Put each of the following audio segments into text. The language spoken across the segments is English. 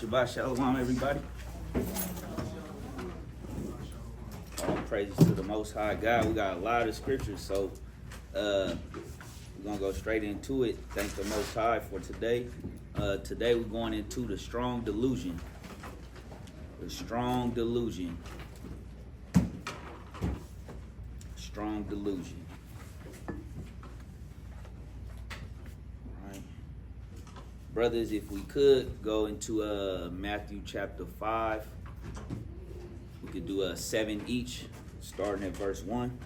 Shabbat Shalom, everybody. All praises to the Most High God. We got a lot of scriptures, so we're going to go straight into it. Thank the Most High for today. Today we're going into the Strong Delusion. The Strong Delusion. Strong Delusion. Brothers, if we could go into Matthew chapter 5, we could do 7 each, starting at verse 1.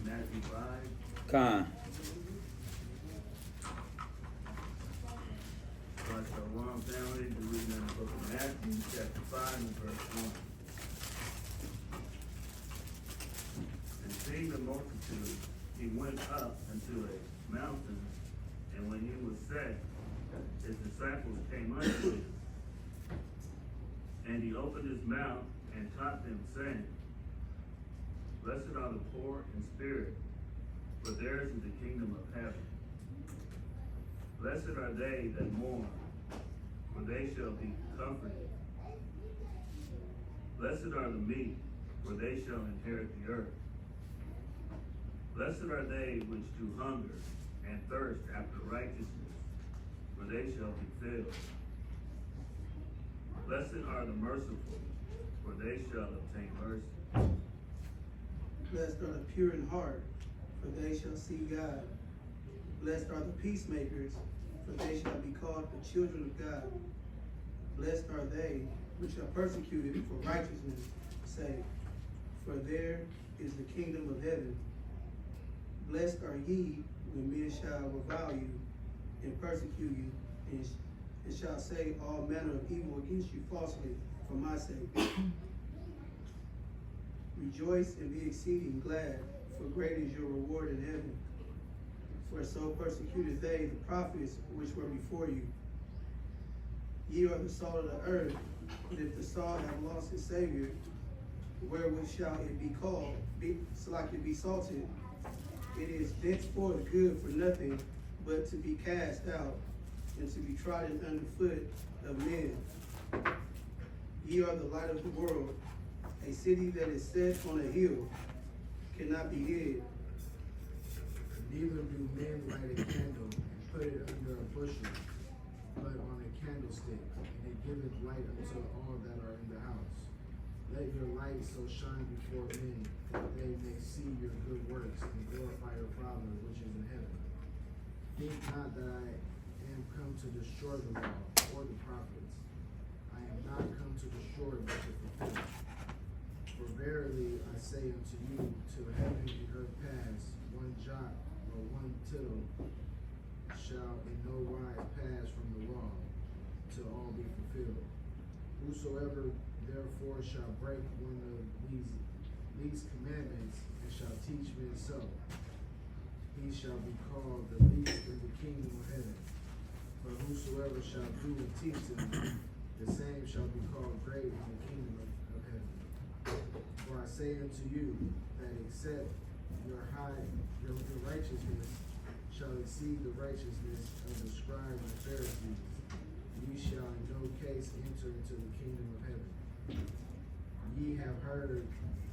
Matthew 5. Con. Shalom, family. We're reading in the book of Matthew chapter 5 and verse 1. And seeing the multitude, he went up into a mountain, and when he was set, his disciples came unto him. And he opened his mouth and taught them, saying, Blessed are the poor in spirit, for theirs is the kingdom of heaven. Blessed are they that mourn, for they shall be comforted. Blessed are the meek, for they shall inherit the earth. Blessed are they which do hunger and thirst after righteousness, for they shall be filled. Blessed are the merciful, for they shall obtain mercy. Blessed are the pure in heart, for they shall see God. Blessed are the peacemakers, for they shall be called the children of God. Blessed are they which are persecuted for righteousness' sake, for there is the kingdom of heaven. Blessed are ye when men shall revile you and persecute you, and shall say all manner of evil against you falsely for my sake. Rejoice and be exceeding glad, for great is your reward in heaven. For so persecuted they the prophets which were before you. Ye are the salt of the earth, but if the salt have lost its Savior, wherewith shall it be called, be salted? It is thenceforth good for nothing but to be cast out and to be trodden under foot of men. Ye are the light of the world. A city that is set on a hill cannot be hid. Neither do men light a candle and put it under a bushel, but on a candlestick, and it giveth light unto all that are in the house. Let your light so shine before men, that they may see your good works and glorify your Father which is in heaven. Think not that I am come to destroy the law or the prophets. I am not come to destroy, but to fulfill. For verily I say unto you, till heaven and earth pass, one jot or one tittle shall in no wise pass from the law, till all be fulfilled. Whosoever therefore shall break one of these commandments and shall teach men so, he shall be called the least in the kingdom of heaven. But whosoever shall do and teach them, the same shall be called great in the kingdom of heaven. For I say unto you, that except your righteousness shall exceed the righteousness of the scribes and Pharisees, ye shall in no case enter into the kingdom of heaven. Ye have heard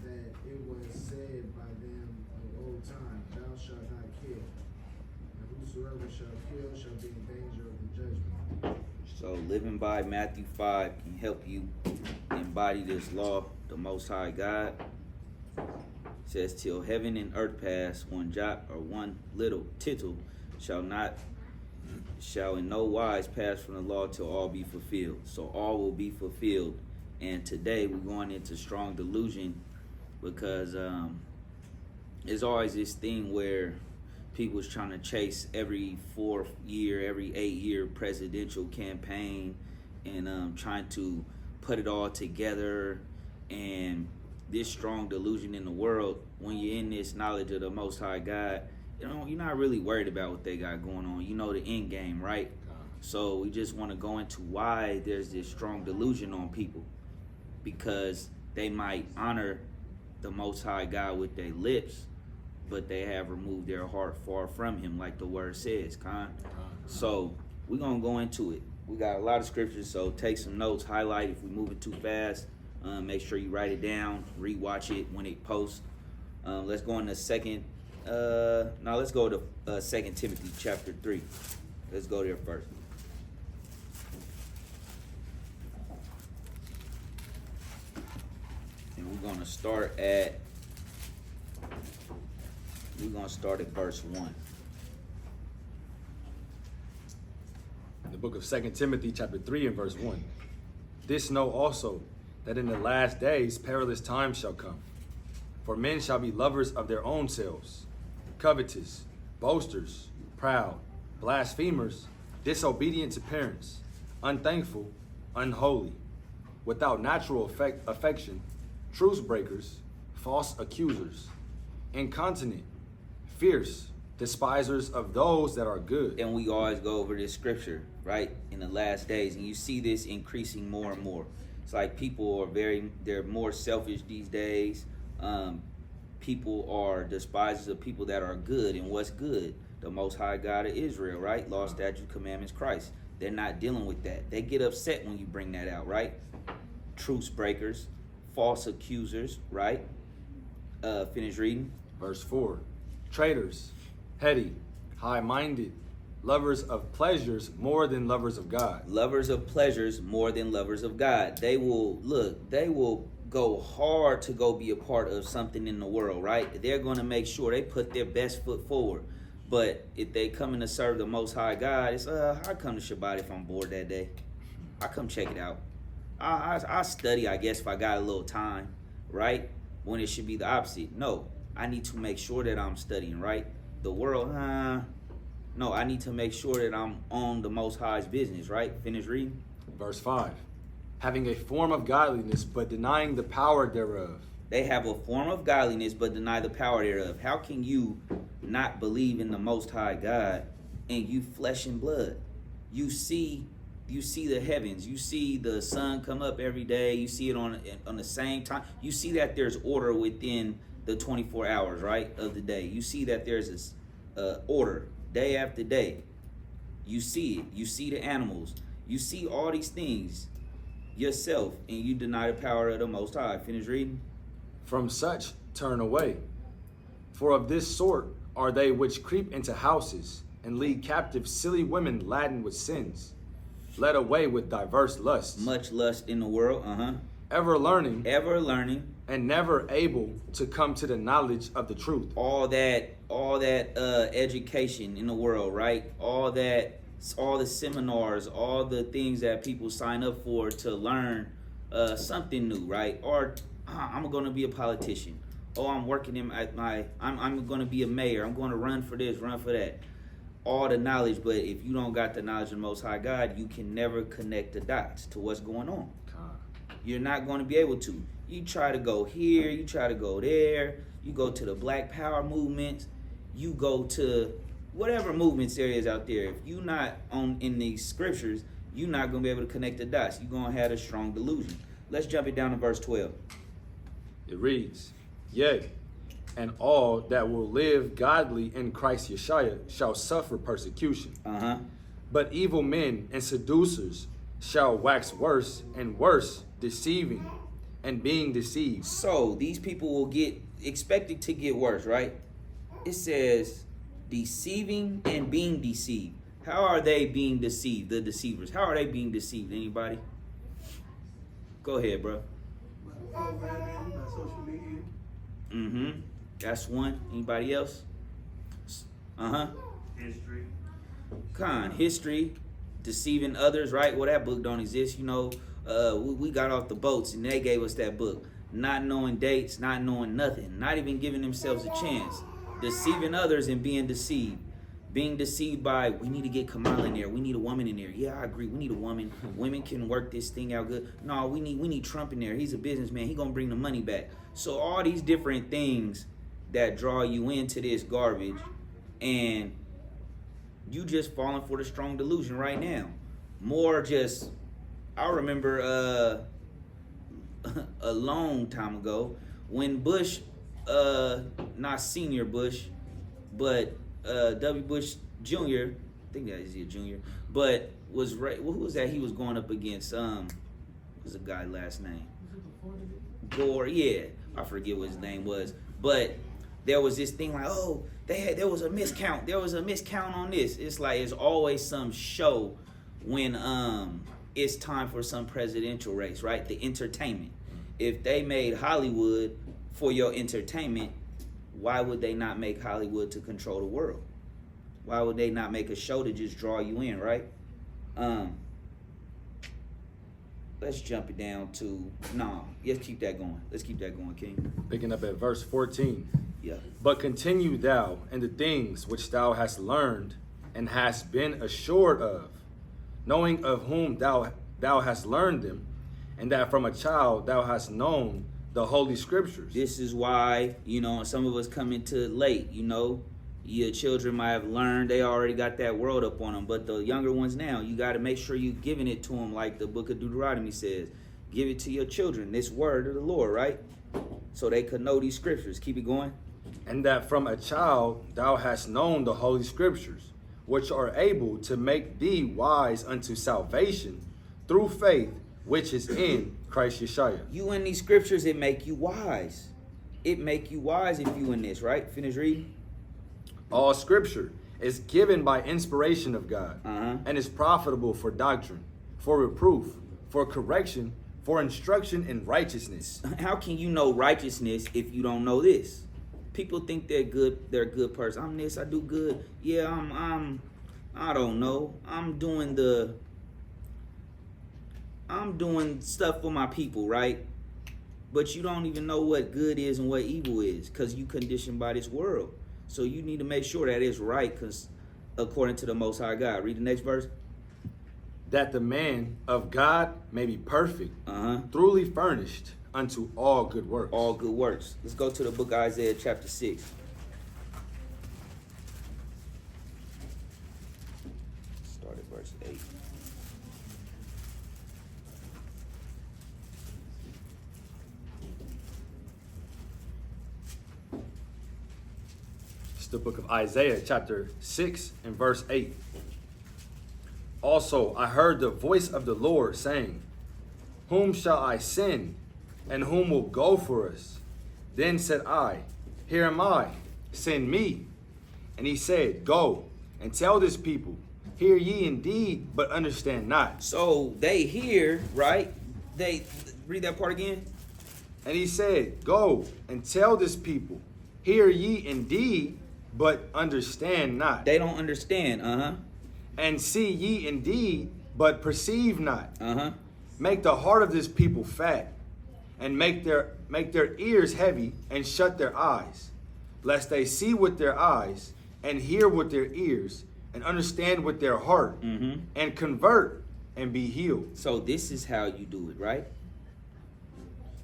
that it was said by them of old time, Thou shalt not kill, and whosoever shall kill shall be in danger of the judgment. So living by Matthew 5 can help you embody this law, the Most High God. It says, till heaven and earth pass, one jot or one little tittle shall in no wise pass from the law till all be fulfilled. So all will be fulfilled. And today we're going into Strong Delusion because there's always this thing where people's trying to chase every 4th year, every 8-year presidential campaign and trying to put it all together. And this strong delusion in the world, when you're in this knowledge of the Most High God, you're not really worried about what they got going on. You know the end game, right? So we just want to go into why there's this strong delusion on people, because they might honor the Most High God with their lips, but they have removed their heart far from him, like the word says, So we're going to go into it. We got a lot of scriptures, so take some notes, highlight if we're moving too fast. Make sure you write it down, rewatch it when it posts. Let's go into let's go to 2 Timothy chapter 3. Let's go there first. And we're going to start at verse 1. The book of 2 Timothy chapter 3 and verse 1. This know also, that in the last days perilous times shall come. For men shall be lovers of their own selves, covetous, boasters, proud, blasphemers, disobedient to parents, unthankful, unholy, without natural affection, truce breakers, false accusers, incontinent, fierce, despisers of those that are good. And we always go over this scripture, right? In the last days, and you see this increasing more and more. It's like people are they're more selfish these days. People are despisers of people that are good. And what's good? The Most High God of Israel, right? Law, statutes, commandments, Christ. They're not dealing with that. They get upset when you bring that out, right? Truce breakers, false accusers, right? Finish reading. Verse 4. Traitors, heady, high-minded, lovers of pleasures more than lovers of God. Lovers of pleasures more than lovers of God. They will go hard to go be a part of something in the world, right? They're going to make sure they put their best foot forward. But if they come in to serve the Most High God, it's I come to Shabbat if I'm bored that day. I come check it out. I study, I guess, if I got a little time, right? When it should be the opposite. No, I need to make sure that I'm studying, right? The world, no, I need to make sure that I'm on the Most High's business, right? Finish reading. Verse 5. Having a form of godliness, but denying the power thereof. They have a form of godliness, but deny the power thereof. How can you not believe in the Most High God and you flesh and blood? You see the heavens. You see the sun come up every day. You see it on the same time. You see that there's order within the 24 hours, right, of the day. You see that there's this order day after day. You see it. You see the animals. You see all these things yourself, and you deny the power of the Most High. Finish reading. From such turn away. For of this sort are they which creep into houses and lead captive silly women laden with sins, led away with diverse lusts. Much lust in the world, Ever learning, and never able to come to the knowledge of the truth. All that education in the world, right? All the seminars, all the things that people sign up for to learn something new, right? Or I'm going to be a politician. Oh, I'm working I'm going to be a mayor. I'm going to run for this, run for that. All the knowledge, but if you don't got the knowledge of the Most High God, you can never connect the dots to what's going on. You're not going to be able to. You try to go here, you try to go there, you go to the Black Power movements, you go to whatever movements there is out there. If you're not in these scriptures, you're not going to be able to connect the dots. You're going to have a strong delusion. Let's jump it down to verse 12. It reads, Yea, and all that will live godly in Christ Yeshua shall suffer persecution. But evil men and seducers shall wax worse and worse, deceiving and being deceived. So these people will get expected to get worse, right? It says deceiving and being deceived. How are they being deceived? The deceivers. How are they being deceived? Anybody? Go ahead, bro. By programming, by social media. That's one. Anybody else? History. History, deceiving others, right? Well, that book don't exist. You know, we got off the boats and they gave us that book. Not knowing dates, not knowing nothing, not even giving themselves a chance. Deceiving others and being deceived. Being deceived by, we need to get Kamala in there. We need a woman in there. Yeah, I agree. We need a woman. Women can work this thing out good. No, we need Trump in there. He's a businessman. He gonna bring the money back. So all these different things that draw you into this garbage, and you just falling for the strong delusion right now. More just, I remember a long time ago when Bush not senior Bush, but W. Bush Jr. I think that is he a junior, but was right. Well, who was that? He was going up against what's the guy last name? Gore. Yeah, I forget what his name was, but there was this thing like, oh, there was a miscount. There was a miscount on this. It's like it's always some show when it's time for some presidential race, right? The entertainment. If they made Hollywood for your entertainment, why would they not make Hollywood to control the world? Why would they not make a show to just draw you in, right? Let's jump it down to let's keep that going. Let's keep that going, King. Picking up at verse 14. Yeah. But continue thou in the things which thou hast learned and hast been assured of, knowing of whom thou hast learned them, and that from a child thou hast known the Holy Scriptures. This is why, some of us come into it late, Your children might have learned, they already got that world up on them. But the younger ones now, you got to make sure you're giving it to them like the book of Deuteronomy says. Give it to your children, this word of the Lord, right? So they could know these scriptures. Keep it going. And that from a child thou hast known the Holy Scriptures, which are able to make thee wise unto salvation through faith, which is in Christ Yeshua. You in these scriptures, it make you wise. It make you wise if you in this, right? Finish reading. All Scripture is given by inspiration of God, and is profitable for doctrine, for reproof, for correction, for instruction in righteousness. How can you know righteousness if you don't know this? People think they're good. They're a good person. I'm this. I do good. Yeah, I don't know. I'm doing stuff for my people, right? But you don't even know what good is and what evil is because you conditioned by this world. So you need to make sure that it's right, because according to the Most High God. Read the next verse. That the man of God may be perfect, truly furnished unto all good works. All good works. Let's go to the book of Isaiah chapter 6. Start at verse 8. It's the book of Isaiah chapter 6 and verse 8. Also, I heard the voice of the Lord saying, whom shall I send, and whom will go for us? Then said I, here am I, send me. And he said, go and tell this people, hear ye indeed, but understand not. So they hear, right? They read that part again. And he said, go and tell this people, hear ye indeed, but understand not. They don't understand, And see ye indeed, but perceive not. Make the heart of this people fat, and make their ears heavy, and shut their eyes, lest they see with their eyes, and hear with their ears, and understand with their heart, and convert, and be healed. So this is how you do it, right?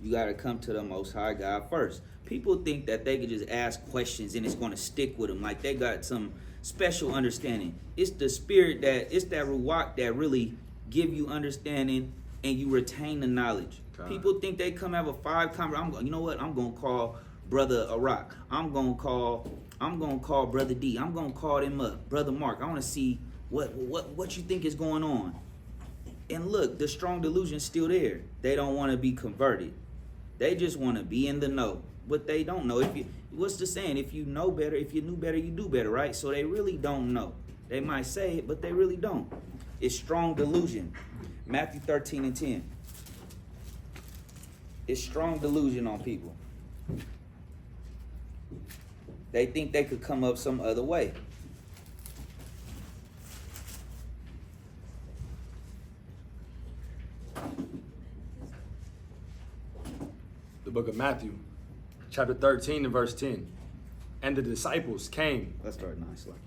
You got to come to the Most High God first. People think that they can just ask questions and it's going to stick with them, like they got some special understanding. It's the spirit it's that ruach that really give you understanding and you retain the knowledge. God. People think they come have a 5 conversation. You know what? I'm gonna call Brother Arak. I'm gonna call Brother D. I'm gonna call them up, Brother Mark. I want to see what you think is going on. And look, the strong delusion's still there. They don't want to be converted. They just want to be in the know. But they don't know. What's the saying? If you know better, if you knew better, you do better, right? So they really don't know. They might say it, but they really don't. It's strong delusion. Matthew 13 and 10. It's strong delusion on people. They think they could come up some other way. The book of Matthew, chapter 13 and verse 10. And the disciples came. Let's start nice, Lucky.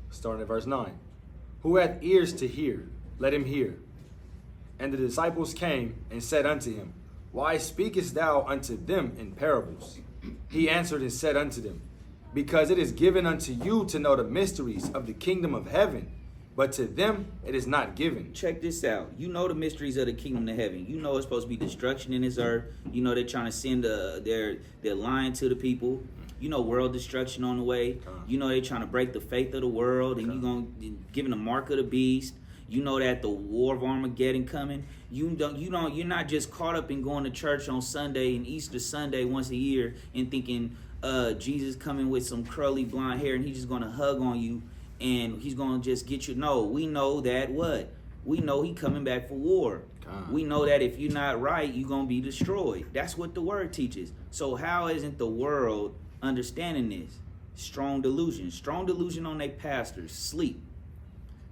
Starting at verse 9. Who hath ears to hear, let him hear. And the disciples came and said unto him, why speakest thou unto them in parables? He answered and said unto them, because it is given unto you to know the mysteries of the kingdom of heaven, but to them it is not given. Check this out. You know the mysteries of the kingdom of heaven. You know it's supposed to be destruction in this earth. You know they're trying to send they're lying to the people. You know world destruction on the way. You know they're trying to break the faith of the world, and you're gonna giving the mark of the beast. You know that the war of Armageddon coming. You're not just caught up in going to church on Sunday and Easter Sunday once a year and thinking Jesus coming with some curly blonde hair and he's just gonna hug on you and he's gonna just get you. No, we know that what? We know he coming back for war. We know that if you're not right, you're gonna be destroyed. That's what the word teaches. So how isn't the world understanding this? Strong delusion. Strong delusion on their pastors. Sleep.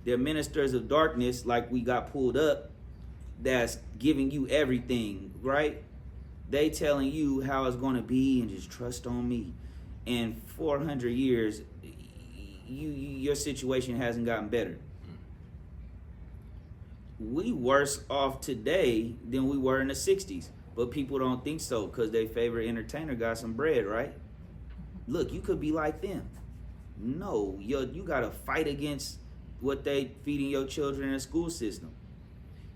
They're ministers of darkness, like we got pulled up, that's giving you everything, right? They telling you how it's going to be and just trust on me. And 400 years, your situation hasn't gotten better. We worse off today than we were in the 60s. But people don't think so because their favorite entertainer got some bread, right? Look, you could be like them. No, you got to fight against what they feeding your children in the school system.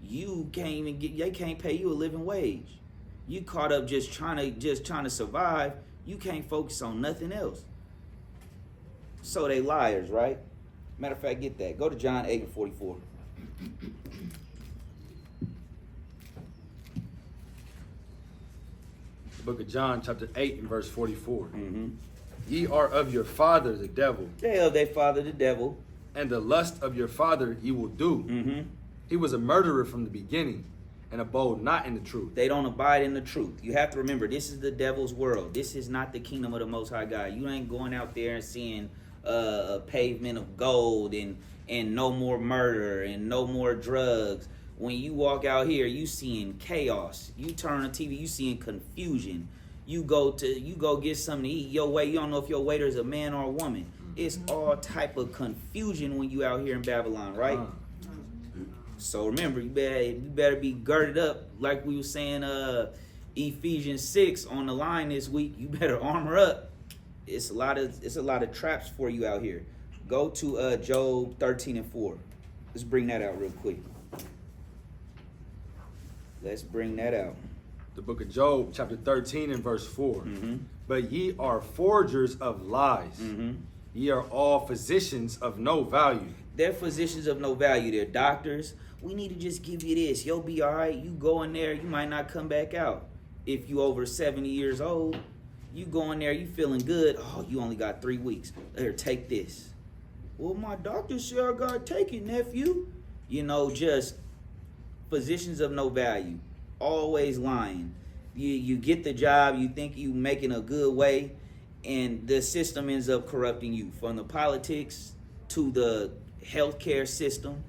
You can't even they can't pay you a living wage. You caught up just trying to survive. You can't focus on nothing else. So they liars, right? Matter of fact, get that. Go to John 8:44. The book of John, chapter 8 and verse 44. Mm-hmm. Ye are of your father the devil, They of their father the devil. and the lust of your father ye will do. Mm-hmm. He was a murderer from the beginning, and abode not in the truth. They don't abide in the truth. You have to remember, this is the devil's world. This is not the kingdom of the Most High God. You ain't going out there and seeing a pavement of gold and no more murder and no more drugs. When you walk out here, you seeing chaos. You turn on TV, you seeing confusion. You go get something to eat. You don't know if your waiter is a man or a woman. It's all type of confusion when you out here in Babylon, right? So remember, you better be girded up, like we were saying, Ephesians 6 on the line this week. You better armor up. It's a lot of traps for you out here. Go to Job 13:4. Let's bring that out real quick. Let's bring that out. The book of Job, chapter 13 and verse 4. Mm-hmm. But ye are forgers of lies. Mm-hmm. Ye are all physicians of no value. They're physicians of no value. They're doctors. We need to just give you this. You'll be all right. You go in there, you might not come back out. If you over 70 years old, you go in there, you feeling good. Oh, you only got 3 weeks. Here, take this. Well, my doctor said I gotta take it, nephew. Just physicians of no value. Always lying. You get the job, you think you making a good way, and the system ends up corrupting you. From the politics to the healthcare system,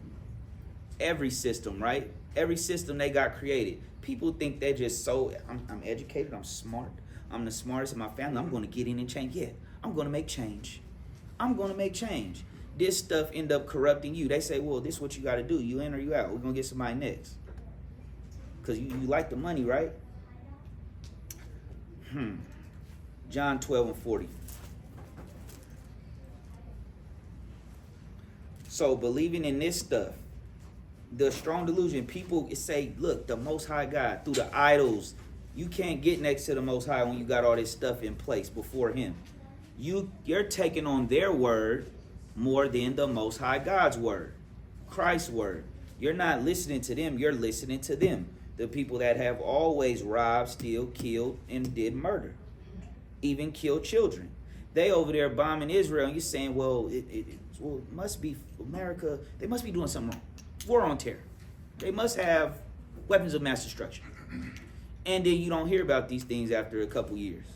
every system, right? Every system they got created. People think they're just so, I'm educated, I'm smart, I'm the smartest in my family, I'm going to get in and change. Yeah, I'm going to make change. I'm going to make change. This stuff end up corrupting you. They say, well, this is what you got to do. You in or you out. We're going to get somebody next. Because you like the money, right? John 12:40. So believing in this stuff, the strong delusion, people say, look, the Most High God, through the idols, you can't get next to the Most High when you got all this stuff in place before him. You're taking on their word more than the Most High God's word, Christ's word. You're not listening to them, you're listening to them. The people that have always robbed, steal, killed, and did murder. Even killed children. They over there bombing Israel, and you're saying, well, it must be America. They must be doing something wrong. War on terror. They must have weapons of mass destruction. And then you don't hear about these things after a couple years.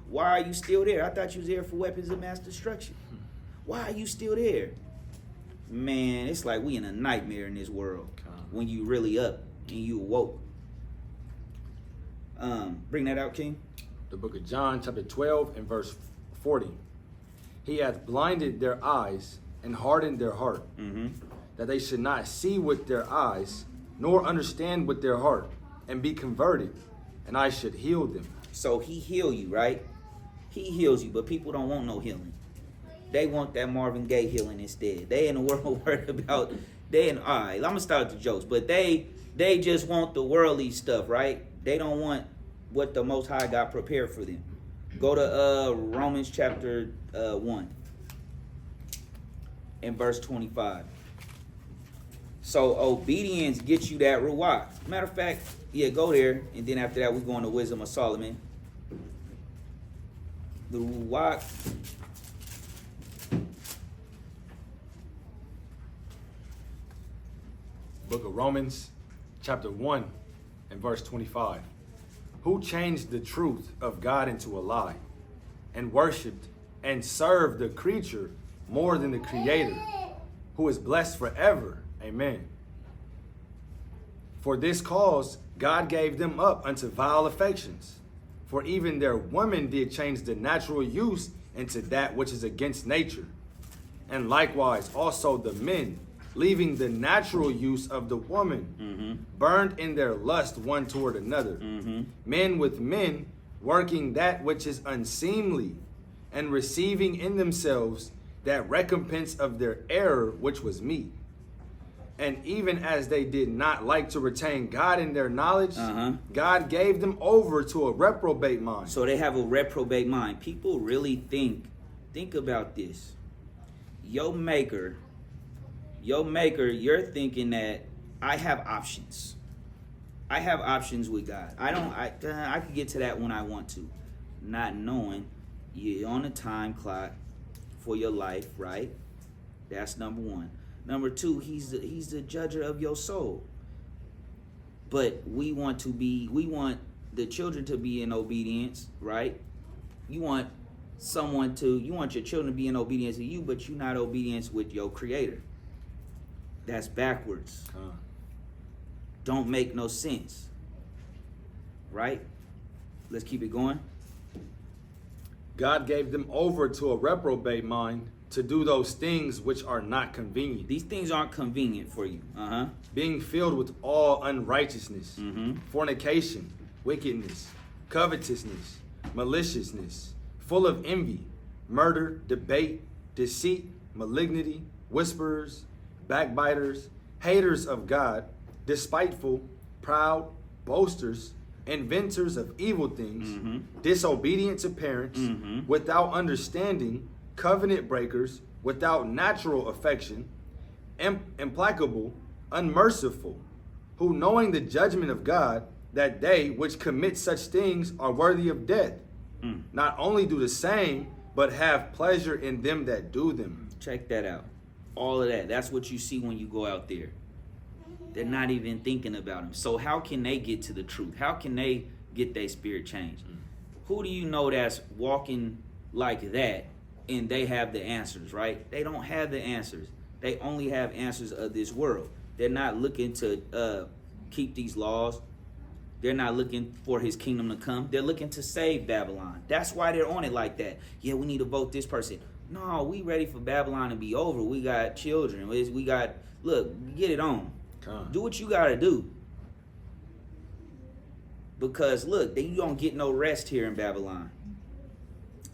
Why are you still there? I thought you was there for weapons of mass destruction. Why are you still there? Man, it's like we in a nightmare in this world when you really up and you awoke. Bring that out, King. The book of John, chapter 12 and verse 40. He hath blinded their eyes and hardened their heart, that they should not see with their eyes, nor understand with their heart, and be converted, and I should heal them. So he heal you, right? He heals you, but people don't want no healing. They want that Marvin Gaye healing instead. They in the world worried about, alright, I'm gonna start with the jokes, but they just want the worldly stuff, right? They don't want what the Most High God prepared for them. Go to Romans chapter 1 and verse 25. So obedience gets you that ruach. Matter of fact, yeah, go there, and then after that we're going to Wisdom of Solomon. The ruach. Book of Romans, chapter 1 and verse 25. Who changed the truth of God into a lie, and worshipped and served the creature more than the Creator, who is blessed forever. Amen. For this cause God gave them up unto vile affections. For even their women did change the natural use into that which is against nature. And likewise also the men, leaving the natural use of the woman, burned in their lust one toward another. Men with men, working that which is unseemly, and receiving in themselves that recompense of their error which was meet. And even as they did not like to retain God in their knowledge, God gave them over to a reprobate mind. So they have a reprobate mind. People really think about this. Your maker, you're thinking that I have options. I have options with God. I could get to that when I want to. Not knowing you're on a time clock for your life, right? That's number one. Number two, he's the judger of your soul. But we want the children to be in obedience, right? You want your children to be in obedience to you, but you're not obedience with your Creator. That's backwards. Don't make no sense. Right? Let's keep it going. God gave them over to a reprobate mind to do those things which are not convenient. These things aren't convenient for you. Being filled with all unrighteousness, fornication, wickedness, covetousness, maliciousness, full of envy, murder, debate, deceit, malignity, whisperers, backbiters, haters of God, despiteful, proud, boasters, inventors of evil things, disobedient to parents, without understanding, covenant breakers, without natural affection, implacable, unmerciful, who knowing the judgment of God, that they which commit such things are worthy of death, not only do the same, but have pleasure in them that do them. Check that out. All of that. That's what you see when you go out there. They're not even thinking about him. So how can they get to the truth? How can they get their spirit changed? Who do you know that's walking like that and they have the answers, right? They don't have the answers. They only have answers of this world. They're not looking to keep these laws. They're not looking for his kingdom to come. They're looking to save Babylon. That's why they're on it like that. Yeah, we need to vote this person. No, we ready for Babylon to be over. We got children. Look, get it on. Do what you got to do. Because, look, you don't get no rest here in Babylon.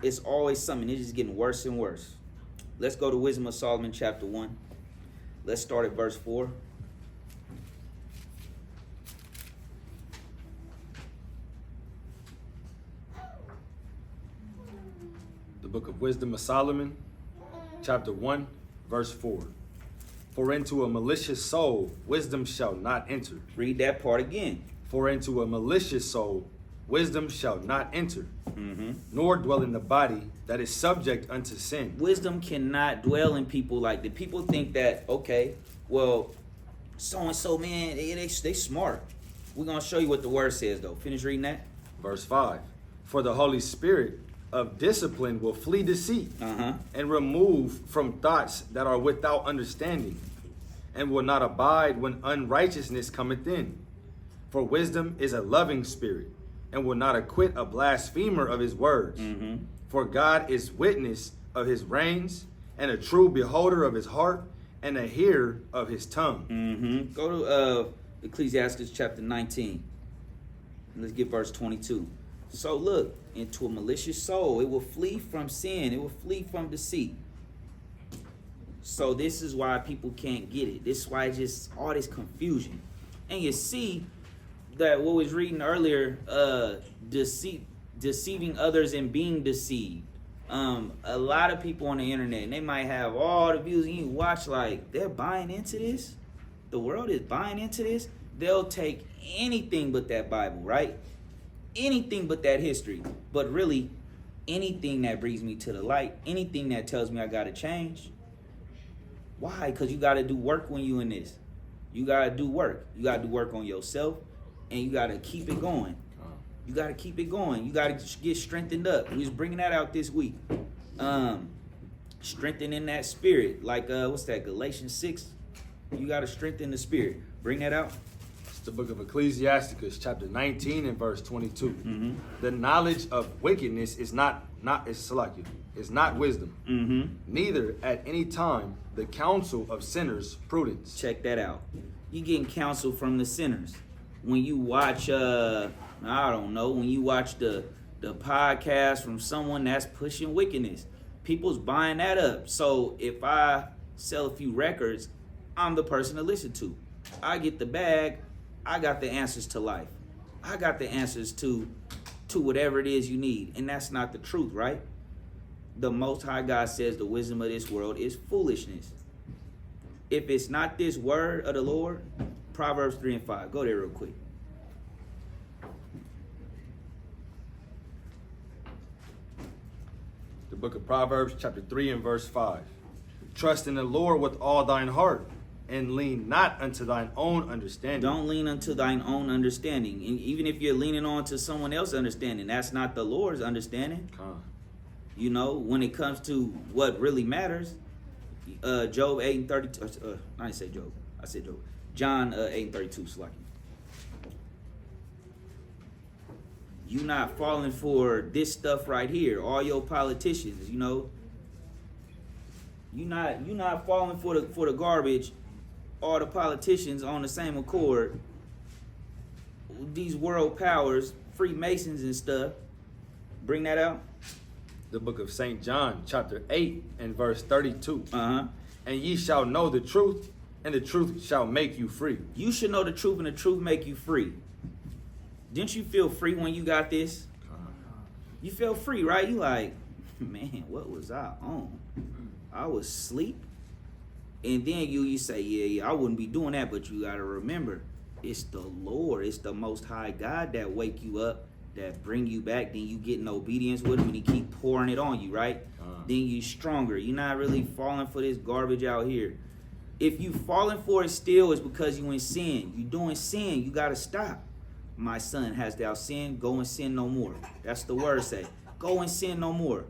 It's always something. It's just getting worse and worse. Let's go to Wisdom of Solomon, chapter 1. Let's start at verse 4. The book of Wisdom of Solomon, chapter 1, verse 4. For into a malicious soul wisdom shall not enter. Read that part again. For into a malicious soul wisdom shall not enter, nor dwell in the body that is subject unto sin. Wisdom cannot dwell in people like that. People think that, okay, well, so-and-so, man, they smart. We're going to show you what the word says, though. Finish reading that. Verse 5. For the Holy Spirit of discipline will flee deceit, and remove from thoughts that are without understanding, and will not abide when unrighteousness cometh in. For wisdom is a loving spirit, and will not acquit a blasphemer of his words. For God is witness of his reins, and a true beholder of his heart, and a hearer of his tongue. Go to Ecclesiastes chapter 19. Let's get verse 22. So look, into a malicious soul, it will flee from sin. It will flee from deceit. So this is why people can't get it. This is why it's just all this confusion. And you see that what was reading earlier, deceiving others and being deceived. A lot of people on the internet, and they might have all the views, and you watch like they're buying into this. The world is buying into this. They'll take anything but that Bible, right? Anything but that history. But really, anything that brings me to the light, anything that tells me I gotta change. Why? Because you gotta do work when you in this. You gotta do work. You gotta do work on yourself, and you gotta keep it going. You gotta keep it going. You gotta get strengthened up. We was bringing that out this week. Strengthening that spirit. Like what's that? Galatians 6. You gotta strengthen the spirit. Bring that out. It's the book of Ecclesiasticus, chapter 19 and verse 22. Mm-hmm. The knowledge of wickedness is not wisdom. Mm-hmm. Neither at any time the counsel of sinners prudence. Check that out. You getting counsel from the sinners. When you watch I don't know, when you watch the podcast from someone that's pushing wickedness, people's buying that up. So if I sell a few records, I'm the person to listen to. I get the bag. I got the answers to life. I got the answers to whatever it is you need. And that's not the truth, right? The Most High God says the wisdom of this world is foolishness. If it's not this word of the Lord, Proverbs 3 and 5. Go there real quick. The book of Proverbs, chapter 3 and verse 5. Trust in the Lord with all thine heart, and lean not unto thine own understanding. Don't lean unto thine own understanding. And even if you're leaning on to someone else's understanding, that's not the Lord's understanding. You know, when it comes to what really matters, Job 8 and 32. I didn't say Job. I said Job. John 8 and 32. Slaki. You not falling for this stuff right here. All your politicians, you know. You not falling for the garbage. All the politicians on the same accord. These world powers, Freemasons and stuff. Bring that out. The book of St. John, chapter 8 and verse 32. Uh-huh. And ye shall know the truth, and the truth shall make you free. You should know the truth, and the truth make you free. Didn't you feel free when you got this? You felt free, right? You like, man, what was I on? I was asleep. And then you say, yeah, I wouldn't be doing that, but you got to remember, it's the Lord, it's the Most High God that wake you up, that bring you back. Then you get in obedience with him, and he keep pouring it on you, right? Then you stronger. You're not really falling for this garbage out here. If you falling for it still, it's because you in sin. You doing sin, you got to stop. My son, has thou sinned? Go and sin no more. That's the word say. Go and sin no more.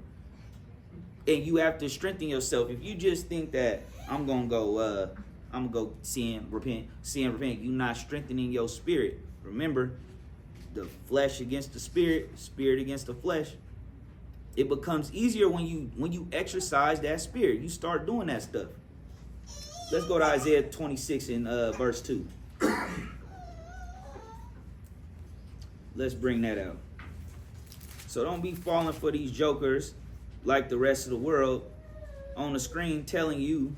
And you have to strengthen yourself. If you just think that I'm gonna go sin, repent, you're not strengthening your spirit. Remember, the flesh against the spirit, spirit against the flesh. It becomes easier when you exercise that spirit. You start doing that stuff. Let's go to Isaiah 26 in verse 2. Let's bring that out. So don't be falling for these jokers like the rest of the world on the screen telling you,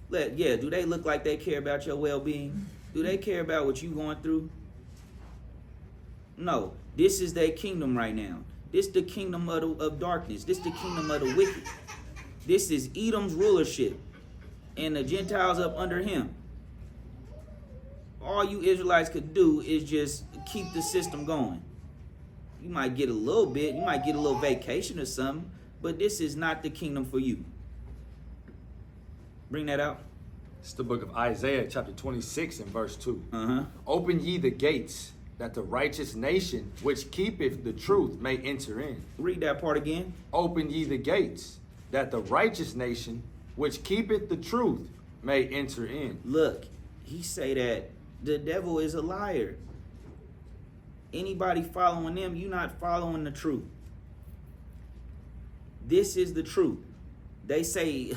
do they look like they care about your well-being? Do they care about what you going through? No, this is their kingdom right now. This the kingdom of darkness. This the kingdom of the wicked. This is Edom's rulership and the Gentiles up under him. All you Israelites could do is just keep the system going. You might get a little bit, you might get a little vacation or something, but this is not the kingdom for you. Bring that out. It's the book of Isaiah, chapter 26 and verse 2. Uh-huh. Open ye the gates, that the righteous nation which keepeth the truth may enter in. Read that part again. Open ye the gates, that the righteous nation which keepeth the truth may enter in. Look, he say that the devil is a liar. Anybody following them, you're not following the truth. This is the truth. They say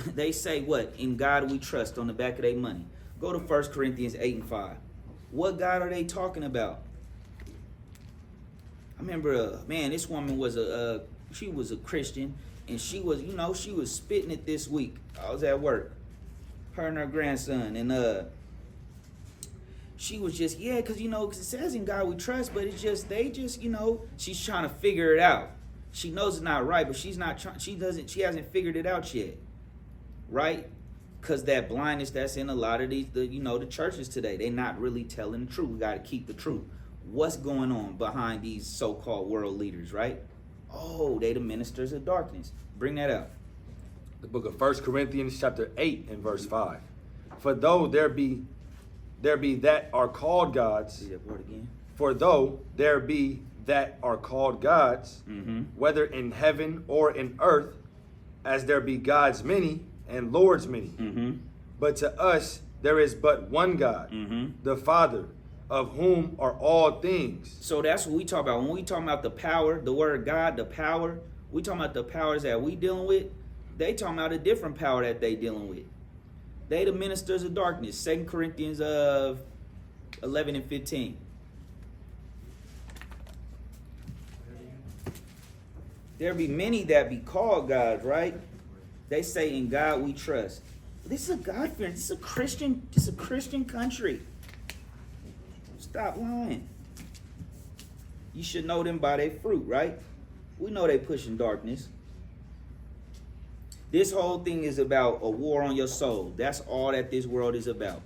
what? In God we trust on the back of their money. Go to 1 Corinthians 8 and 5. What God are they talking about? I remember, this woman was she was a Christian, and she was spitting it this week. I was at work, her and her grandson, and she was just, yeah, because, you know, 'cause it says in God we trust, but it's just, they just, you know, she's trying to figure it out. She knows it's not right, but she's not trying, she hasn't figured it out yet, right? Because that blindness that's in a lot of the churches today, they're not really telling the truth. We got to keep the truth. What's going on behind these so-called world leaders, right? Oh, they the ministers of darkness. Bring that out. The book of 1 Corinthians chapter 8 and verse 5. For though there be that are called gods, See that word again? for though there be that are called gods, Mm-hmm. whether in heaven or in earth, as there be gods many and lords many. Mm-hmm. But to us there is but one God, Mm-hmm. the Father, of whom are all things. So that's what we talk about. When we talk about the power, the word God, the power, we talking about the powers that we dealing with. They talking about a different power that they dealing with. They the ministers of darkness. 2 Corinthians 11 and 15. There be many that be called gods, right? They say in God we trust. This is a God-fearing, this is a Christian country. Stop lying. You should know them by their fruit, right? We know they pushing darkness. This whole thing is about a war on your soul. That's all that this world is about.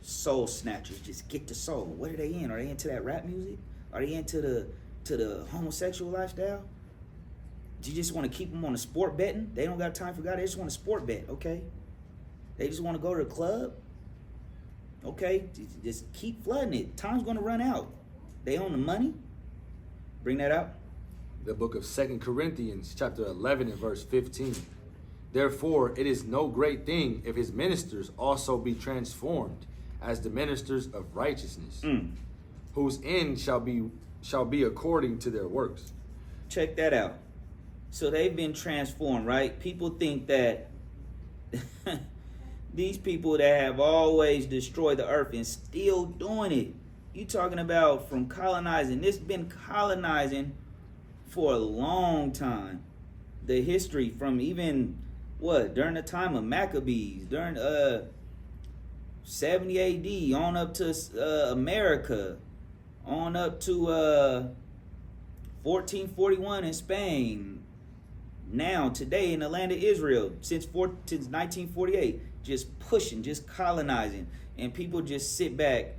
Soul snatchers. Just get the soul. What are they in? Are they into that rap music? Are they into the homosexual lifestyle? Do you just want to keep them on the sport betting? They don't got time for God. They just want to sport bet, okay? They just want to go to the club. Okay, just keep flooding it. Time's going to run out. They own the money. Bring that out. The book of 2 Corinthians chapter 11 and verse 15. Therefore, it is no great thing if his ministers also be transformed as the ministers of righteousness, whose end shall be according to their works. Check that out. So they've been transformed, right? People think that these people that have always destroyed the earth and still doing it. You talking about from colonizing. This been colonizing for a long time. The history from even during the time of Maccabees, during 70 AD, on up to America, on up to 1441 in Spain. Now, today in the land of Israel, since 1948, just pushing, just colonizing, and people just sit back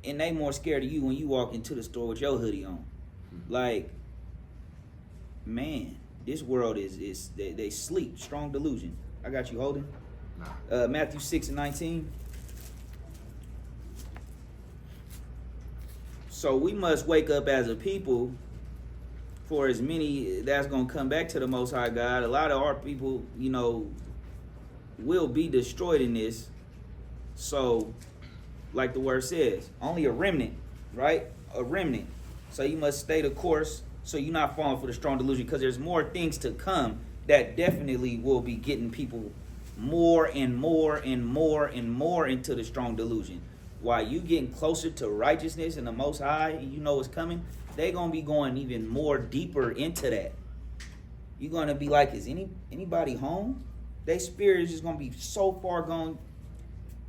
and they more scared of you when you walk into the store with your hoodie on. Like, man, this world is they sleep. Strong delusion. I got you holding. Matthew 6 and 19. So we must wake up as a people. For as many that's going to come back to the Most High God, a lot of our people, will be destroyed in this. So, like the word says, only a remnant, right? A remnant. So you must stay the course so you're not falling for the strong delusion, because there's more things to come that definitely will be getting people more and more and more and more into the strong delusion. While you getting closer to righteousness and the Most High, and you know what's coming, they're going to be going even more deeper into that. You're going to be like, is anybody home? Their spirit is just going to be so far gone.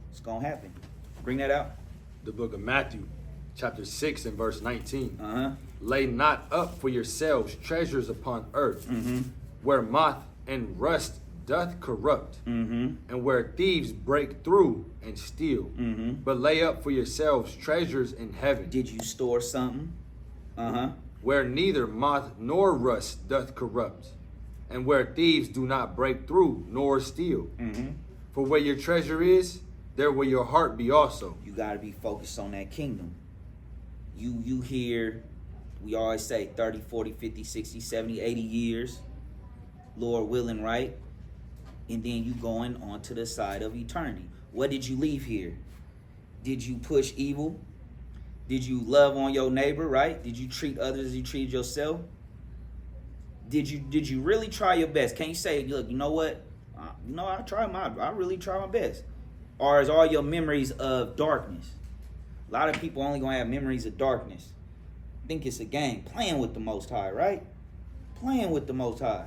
It's going to happen. Bring that out. The book of Matthew, chapter 6 and verse 19. Uh-huh. Lay not up for yourselves treasures upon earth, where moth and rust doth corrupt, and where thieves break through and steal. But lay up for yourselves treasures in heaven. Did you store something? Uh-huh. Where neither moth nor rust doth corrupt, and where thieves do not break through nor steal. For where your treasure is, there will your heart be also. You got to be focused on that kingdom. You hear, we always say 30, 40, 50, 60, 70, 80 years, Lord willing, right? And then you going on to the side of eternity. What did you leave here? Did you push evil? Did you love on your neighbor, right? Did you treat others as you treated yourself? Did you really try your best? Can't you say, look, you know what? I really try my best. Or is all your memories of darkness? A lot of people only gonna have memories of darkness. Think it's a game. Playing with the Most High, right? Playing with the Most High.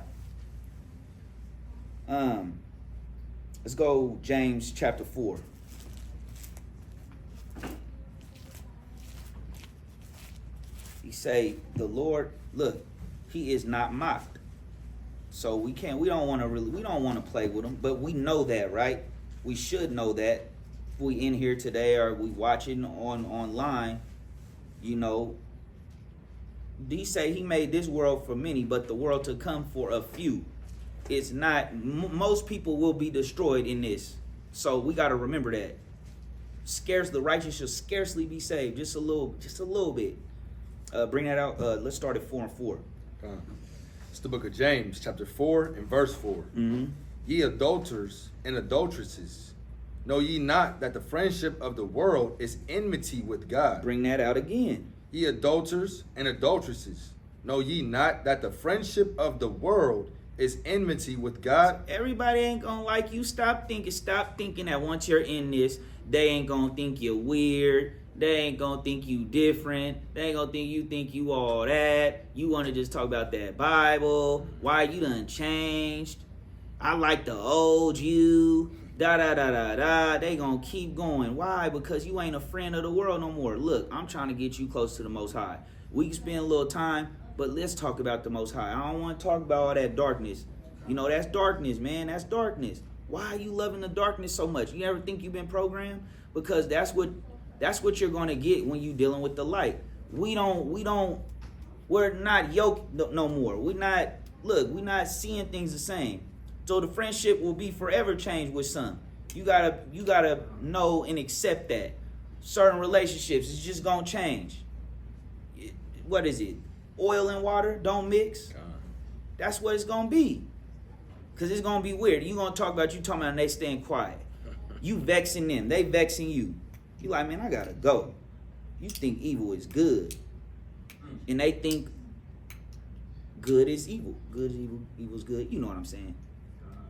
Let's go James chapter 4. He say, the Lord, look, he is not mocked. So we don't want to play with him, but we know that, right? We should know that. If we in here today or we watching online, you know, he say he made this world for many, but the world to come for a few. It's not, most people will be destroyed in this. So we got to remember that. The righteous shall scarcely be saved. Just a little bit. Bring that out. Let's start at 4 and 4. It's the book of James, chapter 4 and verse 4. Mm-hmm. Ye adulterers and adulteresses, know ye not that the friendship of the world is enmity with God? Bring that out again. Ye adulterers and adulteresses, know ye not that the friendship of the world is enmity with God? Everybody ain't gonna like you. Stop thinking that once you're in this, they ain't gonna think you're weird. They ain't gonna think you different. They ain't gonna think you all that. You wanna just talk about that Bible. Why you done changed. I like the old you. Da da da da da. They gonna keep going. Why? Because you ain't a friend of the world no more. Look, I'm trying to get you close to the Most High. We can spend a little time, but let's talk about the Most High. I don't want to talk about all that darkness. You know, that's darkness, man. That's darkness. Why are you loving the darkness so much? You ever think you've been programmed? Because that's what you're gonna get when you dealing with the light. We're not yoked no more. We're not seeing things the same. So the friendship will be forever changed with some. You gotta know and accept that. Certain relationships is just gonna change. What is it? Oil and water don't mix. That's what it's gonna be. Cause it's gonna be weird. You gonna talk about and they staying quiet. You vexing them, they vexing you. You like, man, I gotta go. You think evil is good, and they think good is evil. Good is evil. Evil is good. You know what I'm saying?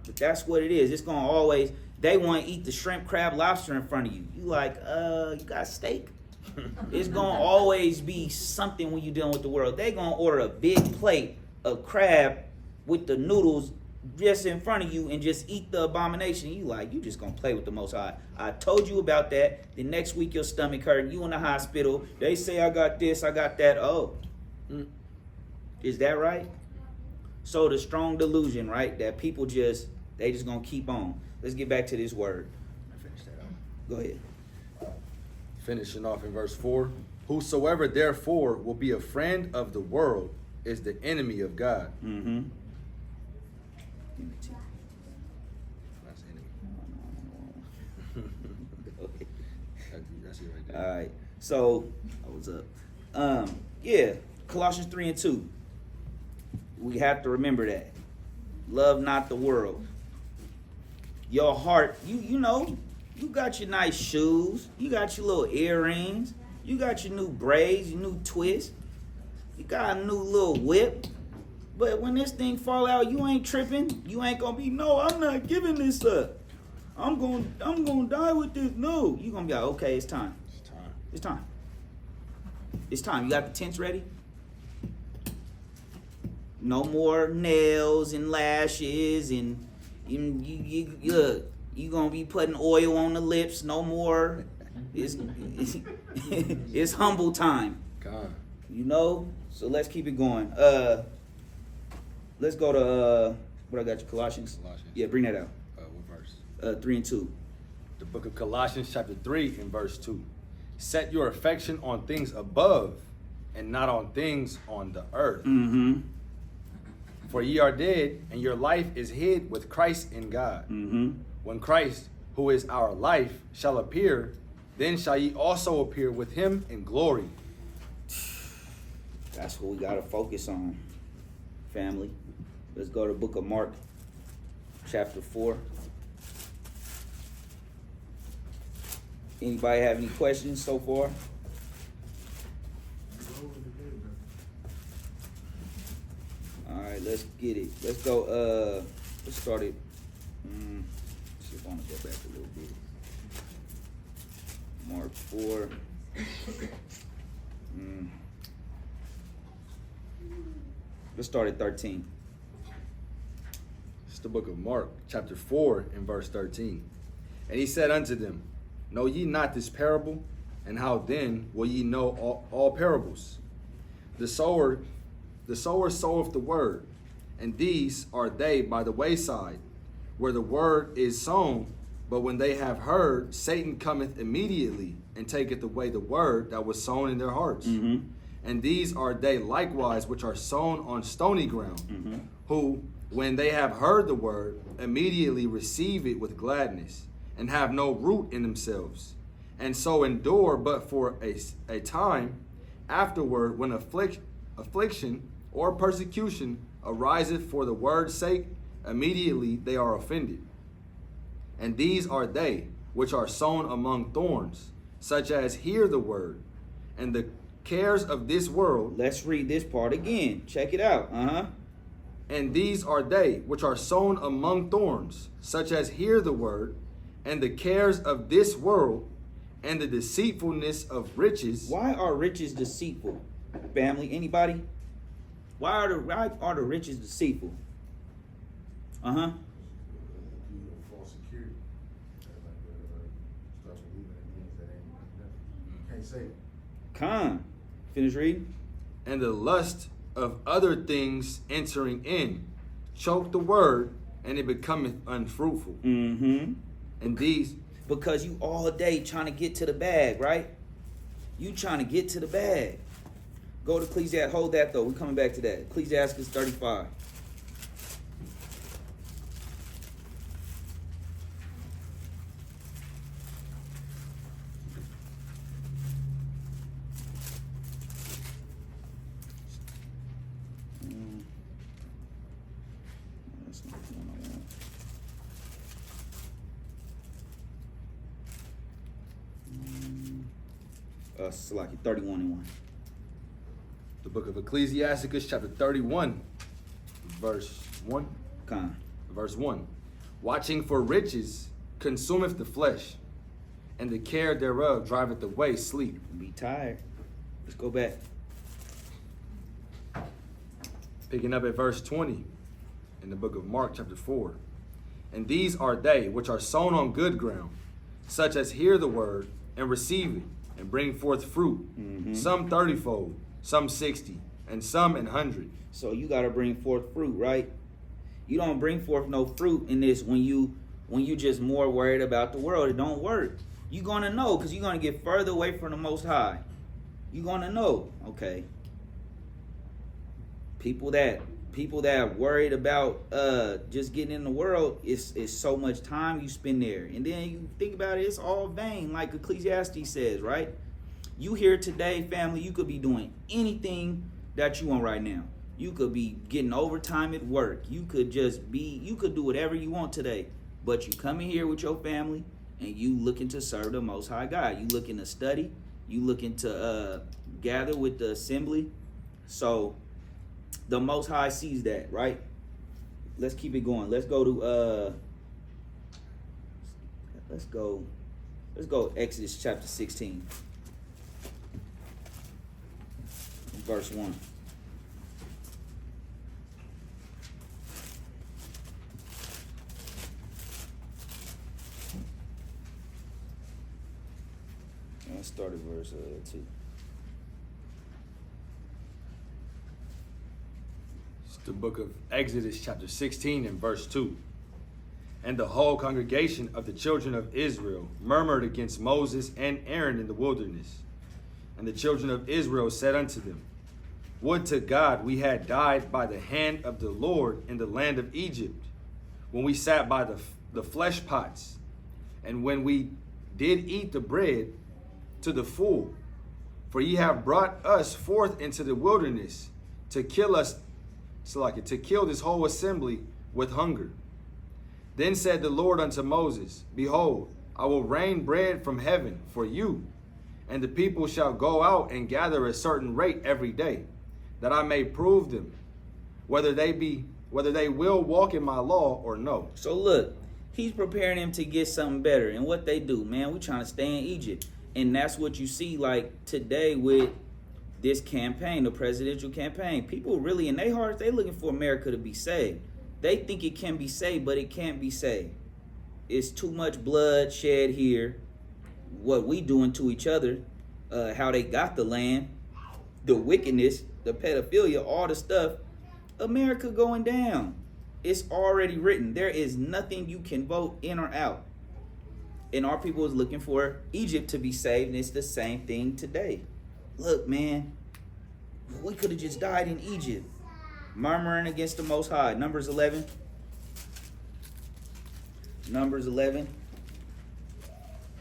But that's what it is. It's gonna always. They want to eat the shrimp, crab, lobster in front of you. You like, you got steak? It's gonna always be something when you're dealing with the world. They gonna order a big plate of crab with the noodles just in front of you and just eat the abomination. You like, you just gonna play with the Most High. I told you about that. The next week your stomach hurting, you in the hospital. They say I got this, I got that. Oh, is that right? So the strong delusion, right? That people they just gonna keep on. Let's get back to this word. Finish that up. Go ahead. Finishing off in verse 4. Whosoever therefore will be a friend of the world is the enemy of God. Mm-hmm. That's enemy. That's it right there. All right. So, what's up? Yeah, Colossians 3 and 2. We have to remember that. Love not the world. Your heart, you know, you got your nice shoes, you got your little earrings, you got your new braids, your new twist, you got a new little whip. But when this thing fall out, you ain't tripping. You ain't gonna be, no, I'm not giving this up. I'm gonna die with this. No, you gonna be like, okay, it's time. It's time. It's time. You got the tents ready? No more nails and lashes and you gonna be putting oil on the lips. No more. It's humble time. God. You know. So let's keep it going. Let's go to what I got you, Colossians. Yeah, bring that out. What verse? 3 and 2. The book of Colossians chapter 3 and verse 2. Set your affection on things above and not on things on the earth. Mm-hmm. For ye are dead, and your life is hid with Christ in God. Mm-hmm. When Christ, who is our life, shall appear, then shall ye also appear with him in glory. That's what we gotta focus on, family. Let's go to the book of Mark, chapter 4. Anybody have any questions so far? All right, let's get it. Let's go. Let's start it. See if I want to go back a little bit. Mark 4. Let's start at 13. It's the book of Mark, chapter 4, and verse 13. And he said unto them, Know ye not this parable? And how then will ye know all parables? The sower soweth the word, and these are they by the wayside, where the word is sown. But when they have heard, Satan cometh immediately, and taketh away the word that was sown in their hearts. Mm-hmm. And these are they likewise which are sown on stony ground, Mm-hmm. who, when they have heard the word, immediately receive it with gladness, and have no root in themselves, and so endure but for a time. Afterward, when affliction or persecution ariseth for the word's sake, immediately they are offended. And these are they which are sown among thorns, such as hear the word, and the cares of this world. Let's read this part again. Check it out. And these are they which are sown among thorns, such as hear the word, and the cares of this world, and the deceitfulness of riches. Why are riches deceitful? Family, anybody? Why are the riches deceitful? False security. Start believing in things that ain't nothing. Can't say it. Con. Finish reading. And the lust of other things entering in, choke the word, and it becometh unfruitful. Mm-hmm. And these, Because you all day trying to get to the bag, right? You trying to get to the bag. Go to Ecclesiastes. Hold that though. We're coming back to that. Ecclesiastes 35. That's not the one I want. Salaki 31 and 1. the book of Ecclesiasticus, chapter 31, verse 1. Con. Verse 1. Watching for riches consumeth the flesh, and the care thereof driveth away sleep. Be tired. Let's go back. Picking up at verse 20 in the book of Mark, chapter 4. And these are they which are sown on good ground, such as hear the word and receive it, and bring forth fruit, some 30-fold, some 60, and some 100. So you got to bring forth fruit, right? You don't bring forth no fruit in this when you just more worried about the world. It don't work. You're going to know because you're going to get further away from the Most High. You're going to know, okay. People that worried about just getting in the world, it's so much time you spend there. And then you think about it, it's all vain, like Ecclesiastes says, right? You here today, family, you could be doing anything that you want right now. You could be getting overtime at work. You could do whatever you want today. But you come in here with your family and you looking to serve the Most High God. You looking to study. You looking to gather with the assembly. So the Most High sees that, right? Let's keep it going. Let's go to let's go Exodus chapter 16. Verse 1. Let's start at verse 2. It's the book of Exodus, chapter 16, and verse 2. And the whole congregation of the children of Israel murmured against Moses and Aaron in the wilderness. And the children of Israel said unto them, Would to God we had died by the hand of the Lord in the land of Egypt, when we sat by the flesh pots, and when we did eat the bread to the full. For ye have brought us forth into the wilderness to kill us, to kill this whole assembly with hunger. Then said the Lord unto Moses, Behold, I will rain bread from heaven for you, and the people shall go out and gather a certain rate every day, that I may prove them, whether they will walk in my law or no. So look, he's preparing them to get something better. And what they do, man, we trying to stay in Egypt. And that's what you see like today with this campaign, the presidential campaign. People really in their hearts, they looking for America to be saved. They think it can be saved, but it can't be saved. It's too much blood shed here. What we doing to each other, how they got the land, the wickedness, the pedophilia, all the stuff. America going down. It's already written. There is nothing you can vote in or out. And our people is looking for Egypt to be saved, and it's the same thing today. Look, man, we could have just died in Egypt. Murmuring against the Most High. Numbers 11. Numbers 11.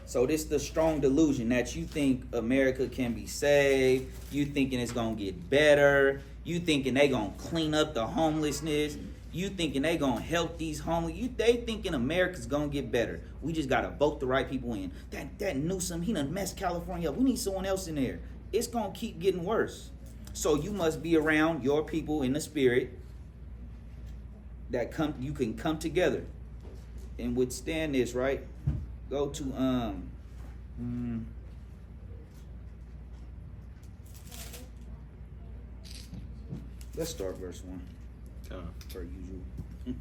So this is the strong delusion that you think America can be saved. You thinking it's going to get better. You thinking they going to clean up the homelessness. You thinking they going to help these homeless. They thinking America's going to get better. We just got to vote the right people in. That Newsom, he done messed California up. We need someone else in there. It's going to keep getting worse. So you must be around your people in the spirit that you can come together and withstand this, right? Go to let's start verse 1. Per usual.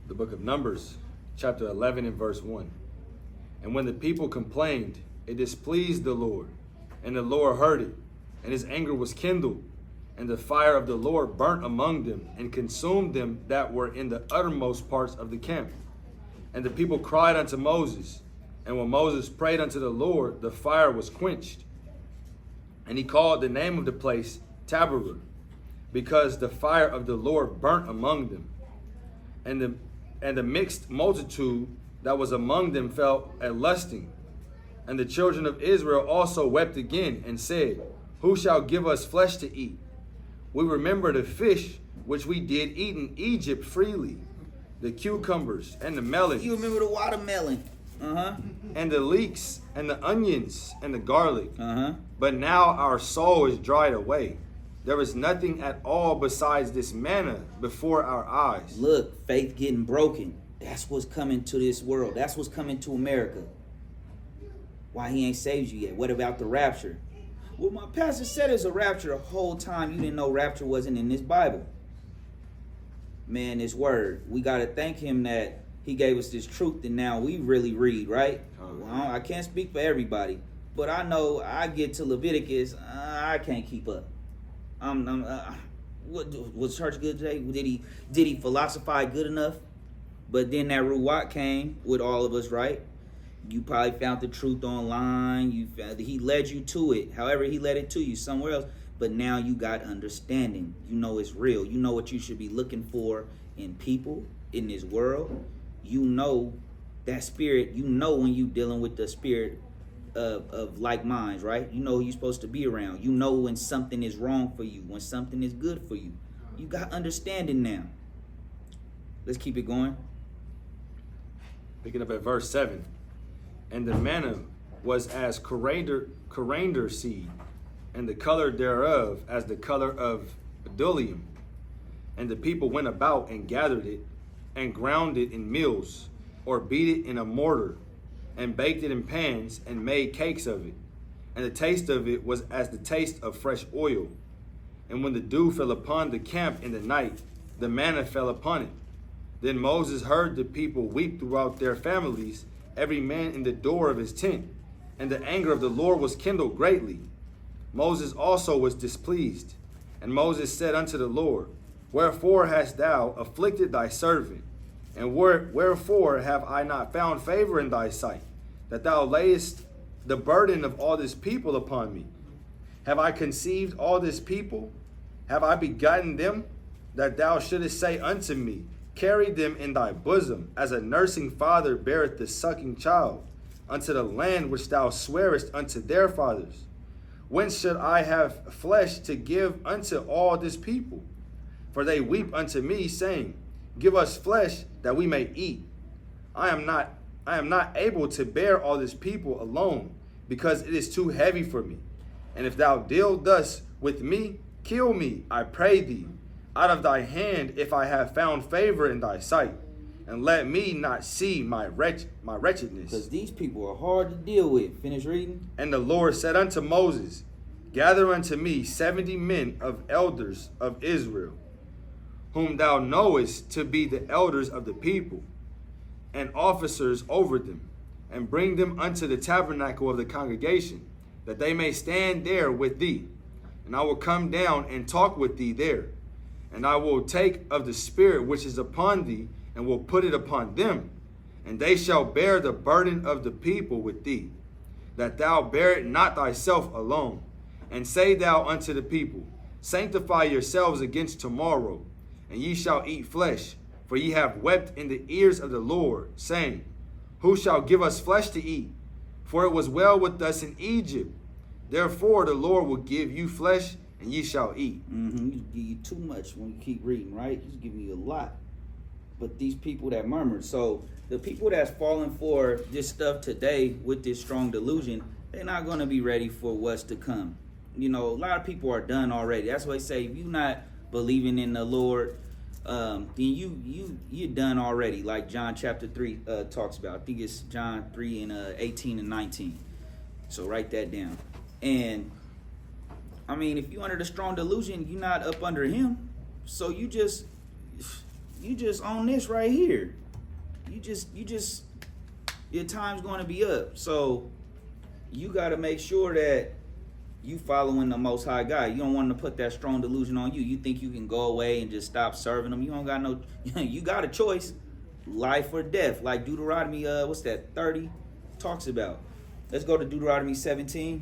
The book of Numbers, chapter 11 and verse 1. And when the people complained, it displeased the Lord, and the Lord heard it, and his anger was kindled, and the fire of the Lord burnt among them, and consumed them that were in the uttermost parts of the camp. And the people cried unto Moses, and when Moses prayed unto the Lord, the fire was quenched. And he called the name of the place Taberah, because the fire of the Lord burnt among them. And the mixed multitude that was among them fell a lusting. And the children of Israel also wept again, and said, Who shall give us flesh to eat? We remember the fish which we did eat in Egypt freely, the cucumbers and the melons. You remember the watermelon. And the leeks and the onions and the garlic. But now our soul is dried away. There is nothing at all besides this manna before our eyes. Look, faith getting broken. That's what's coming to this world. That's what's coming to America. Why he ain't saved you yet? What about the rapture? Well, my pastor said it's a rapture the whole time. You didn't know rapture wasn't in this Bible. Man, this word. We got to thank him that he gave us this truth and now we really read, right? Well, I can't speak for everybody, but I know I get to Leviticus, I can't keep up. What was church good today? Did he philosophize good enough? But then that Ruach came with all of us, right? You probably found the truth online. He led you to it. However, he led it to you somewhere else. But now you got understanding. You know it's real. You know what you should be looking for in people, in this world. You know that spirit. You know when you dealing with the spirit of like minds, right? You know who you're supposed to be around. You know when something is wrong for you, when something is good for you. You got understanding now. Let's keep it going. Picking up at verse 7. And the manna was as coriander seed, and the color thereof as the color of bdellium. And the people went about and gathered it, and ground it in mills, or beat it in a mortar, and baked it in pans, and made cakes of it. And the taste of it was as the taste of fresh oil. And when the dew fell upon the camp in the night, the manna fell upon it. Then Moses heard the people weep throughout their families, every man in the door of his tent. And the anger of the Lord was kindled greatly. Moses also was displeased. And Moses said unto the Lord, Wherefore hast thou afflicted thy servant? And wherefore have I not found favor in thy sight, that thou layest the burden of all this people upon me? Have I conceived all this people? Have I begotten them, that thou shouldest say unto me, Carry them in thy bosom, as a nursing father beareth the sucking child, unto the land which thou swearest unto their fathers? Whence should I have flesh to give unto all this people? For they weep unto me, saying, Give us flesh that we may eat. I am not able to bear all this people alone, because it is too heavy for me. And if thou deal thus with me, kill me, I pray thee, out of thy hand, if I have found favor in thy sight, and let me not see my wretchedness. Because these people are hard to deal with. Finish reading. And the Lord said unto Moses, Gather unto me 70 men of elders of Israel, whom thou knowest to be the elders of the people, and officers over them, and bring them unto the tabernacle of the congregation, that they may stand there with thee. And I will come down and talk with thee there. And I will take of the Spirit which is upon thee, and will put it upon them. And they shall bear the burden of the people with thee, that thou bear it not thyself alone. And say thou unto the people, sanctify yourselves against tomorrow, and ye shall eat flesh. For ye have wept in the ears of the Lord, saying, who shall give us flesh to eat? For it was well with us in Egypt. Therefore the Lord will give you flesh, and ye shall eat. You give you too much when you keep reading, right? He's giving you a lot. But these people that murmured, so the people that's falling for this stuff today with this strong delusion, they're not going to be ready for what's to come. You know, a lot of people are done already. That's why they say if you're not believing in the Lord, then you're done already. Like John chapter 3 talks about. I think it's John 3 and 18 and 19. So write that down. And I mean, if you under the strong delusion, you're not up under him. So you just on this right here. Your time's going to be up. So you got to make sure that you following the Most High God. You don't want to put that strong delusion on you. You think you can go away and just stop serving them. You don't got no, you got a choice, life or death. Like Deuteronomy, 30 talks about. Let's go to Deuteronomy 17.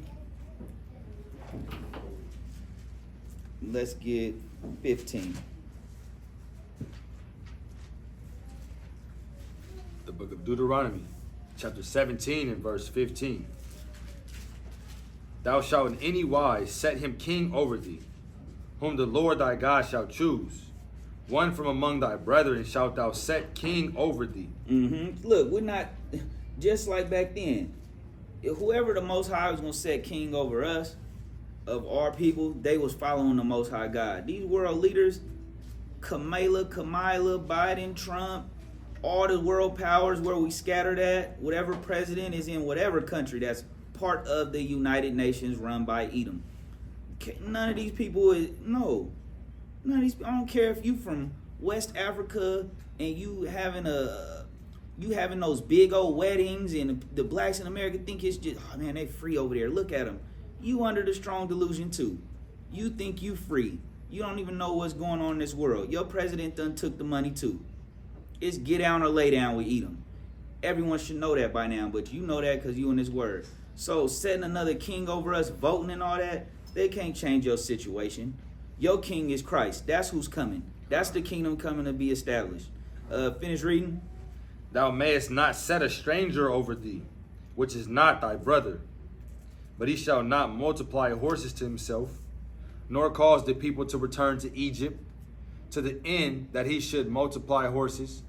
Let's get 15. The book of Deuteronomy, chapter 17 and verse 15. Thou shalt in any wise set him king over thee, whom the Lord thy God shall choose. One from among thy brethren shalt thou set king over thee. Look, we're not, just like back then, whoever the Most High was going to set king over us, of our people, they was following the Most High God. These world leaders, Kamala, Biden, Trump, all the world powers where we scattered at, whatever president is in whatever country that's part of the United Nations run by Edom. None of these people none of these. I don't care if you from West Africa and you having those big old weddings and the blacks in America think it's just, oh man, they free over there. Look at them. You under the strong delusion too. You think you free. You don't even know what's going on in this world. Your president done took the money too. It's get down or lay down with Edom. Everyone should know that by now, but you know that because you in this word. So setting another king over us, voting and all that, they can't change your situation. Your king is Christ. That's who's coming. That's the kingdom coming to be established. Finish reading. Thou mayest not set a stranger over thee, which is not thy brother. But he shall not multiply horses to himself, nor cause the people to return to Egypt, to the end that he should multiply horses.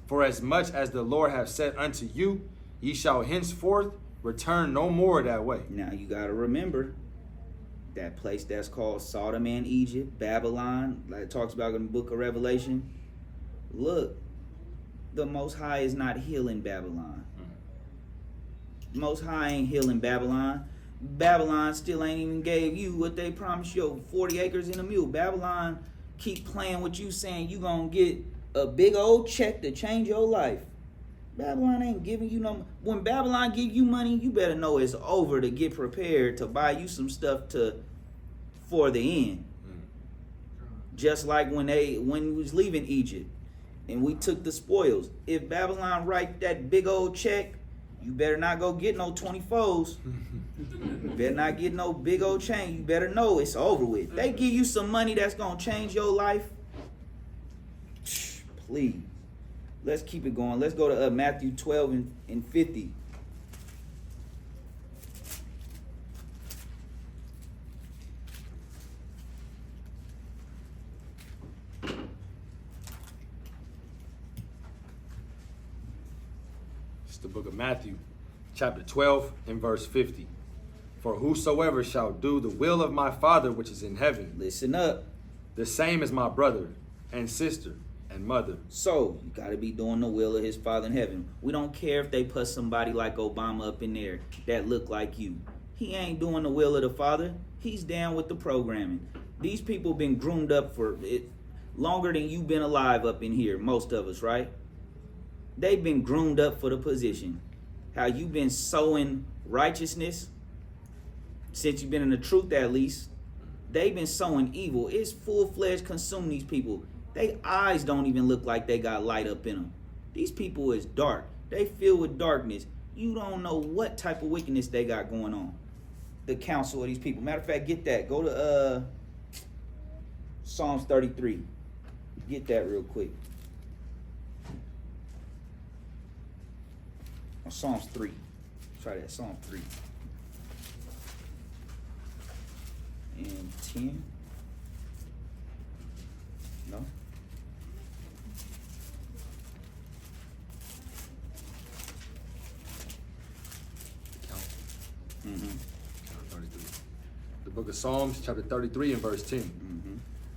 For as much as the Lord hath said unto you, ye shall henceforth return no more that way. Now you got to remember that place that's called Sodom and Egypt, Babylon, like it talks about in the book of Revelation. Look, the Most High is not healing Babylon. Most High ain't healing Babylon. Babylon still ain't even gave you what they promised you, 40 acres and a mule. Babylon keep playing with you, saying you gonna get a big old check to change your life. Babylon ain't giving you no. When Babylon give you money, you better know it's over to get prepared to buy you some stuff for the end. Just like when we was leaving Egypt and we took the spoils. If Babylon write that big old check, you better not go get no 24s. You better not get no big old chain. You better know it's over with. They give you some money that's gonna change your life. Please. Let's keep it going. Let's go to Matthew 12 and 50. It's the book of Matthew, chapter 12 and verse 50. For whosoever shall do the will of my Father which is in heaven, Listen up. the same is my brother and sister and mother. So, you got to be doing the will of his Father in heaven. We don't care if they put somebody like Obama up in there that look like you. He ain't doing the will of the Father. He's down with the programming. These people been groomed up for it. longer than you've been alive up in here, most of us, right? They've been groomed up for the position. How you've been sowing righteousness since you've been in the truth, at least. They've been sowing evil. It's full-fledged consuming these people. Their eyes don't even look like they got light up in them. These people is dark. They filled with darkness. You don't know what type of wickedness they got going on. The counsel of these people. Matter of fact, get that. Go to Psalms 33. Get that real quick. Or Psalms 3. Try that. Psalm 3. And 10. No? Mm-hmm. 33. The book of Psalms, chapter 33 and verse 10. Mm-hmm.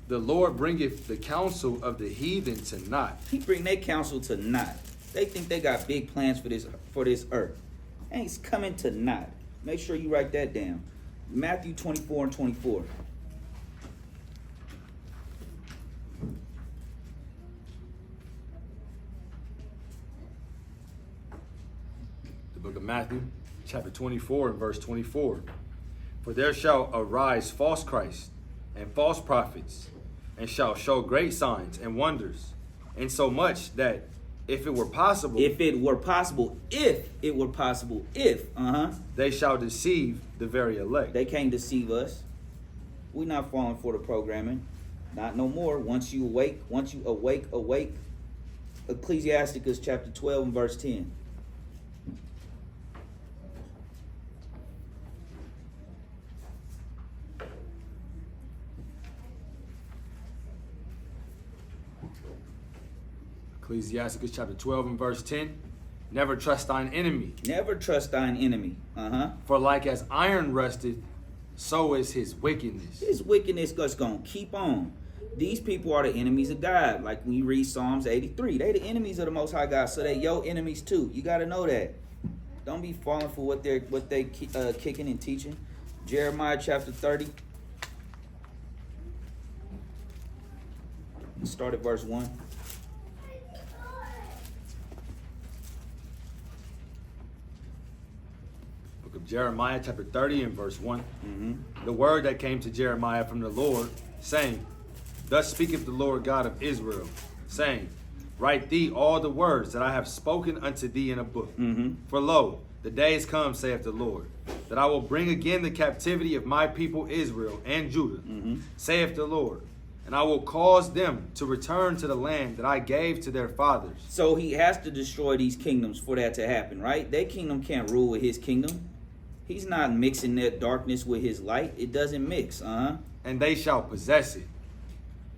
The Lord bringeth the counsel of the heathen to naught. He bring their counsel to naught. They think they got big plans for this earth. And it's coming to naught. Make sure you write that down. Matthew 24 and 24. The book of Matthew, chapter 24 and verse 24. For there shall arise false Christs and false prophets, and shall show great signs and wonders, insomuch that if it were possible, they shall deceive the very elect. They can't deceive us. We're not falling for the programming. Not no more. Once you awake. Ecclesiasticus chapter 12 and verse 10. Ecclesiasticus chapter 12 and verse 10. Never trust thine enemy. Never trust thine enemy. For like as iron rusteth, so is his wickedness. His wickedness is going to keep on. These people are the enemies of God. Like when you read Psalms 83, they the enemies of the Most High God. So they your enemies too. You got to know that. Don't be falling for what they kicking and teaching. Jeremiah chapter 30. Start at verse 1. Book of Jeremiah chapter 30 and verse 1. Mm-hmm. The word that came to Jeremiah from the Lord, saying, Thus speaketh the Lord God of Israel, saying, Write thee all the words that I have spoken unto thee in a book. Mm-hmm. For lo, the days come, saith the Lord, that I will bring again the captivity of my people Israel and Judah, saith the Lord, and I will cause them to return to the land that I gave to their fathers. So he has to destroy these kingdoms for that to happen, right? Their kingdom can't rule with his kingdom. He's not mixing that darkness with his light. It doesn't mix. And they shall possess it.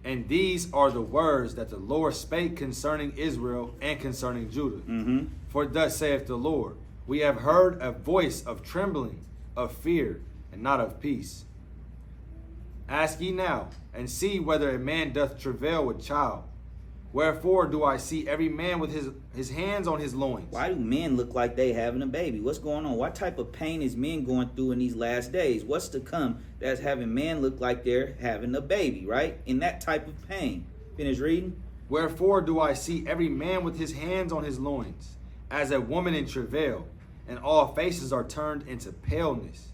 And these are the words that the Lord spake concerning Israel and concerning Judah. For thus saith the Lord, we have heard a voice of trembling, of fear, and not of peace. Ask ye now, and see whether a man doth travail with child. Wherefore do I see every man with his hands on his loins? Why do men look like they having a baby? What's going on? What type of pain is men going through in these last days? What's to come that's having men look like they're having a baby, right? In that type of pain. Finish reading. Wherefore do I see every man with his hands on his loins, as a woman in travail, and all faces are turned into paleness.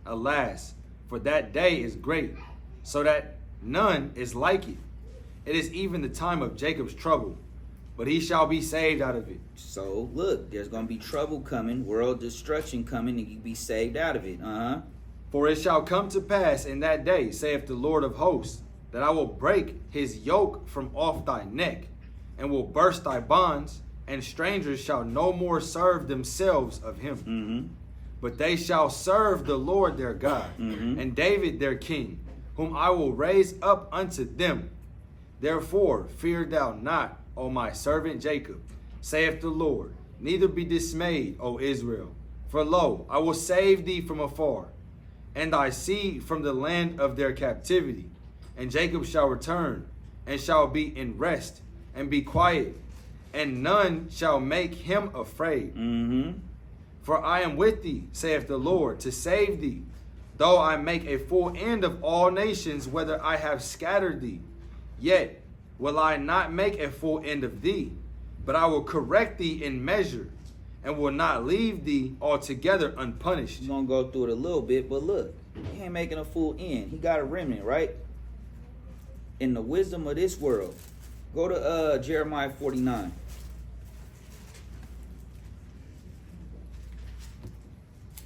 Alas, for that day is great, so that none is like it. It is even the time of Jacob's trouble, but he shall be saved out of it. So, look, there's going to be trouble coming, world destruction coming, and you be saved out of it. For it shall come to pass in that day, saith the Lord of hosts, that I will break his yoke from off thy neck, and will burst thy bonds, and strangers shall no more serve themselves of him. But they shall serve the Lord their God, and David their king, whom I will raise up unto them. Therefore fear thou not, O my servant Jacob, saith the Lord, neither be dismayed, O Israel. For lo, I will save thee from afar, and thy seed from the land of their captivity. And Jacob shall return, and shall be in rest, and be quiet, and none shall make him afraid. For I am with thee, saith the Lord, to save thee, though I make a full end of all nations, whether I have scattered thee. Yet will I not make a full end of thee, but I will correct thee in measure, and will not leave thee altogether unpunished. We're gonna go through it a little bit, but look, he ain't making a full end. He got a remnant, right? In the wisdom of this world. Go to Jeremiah 49.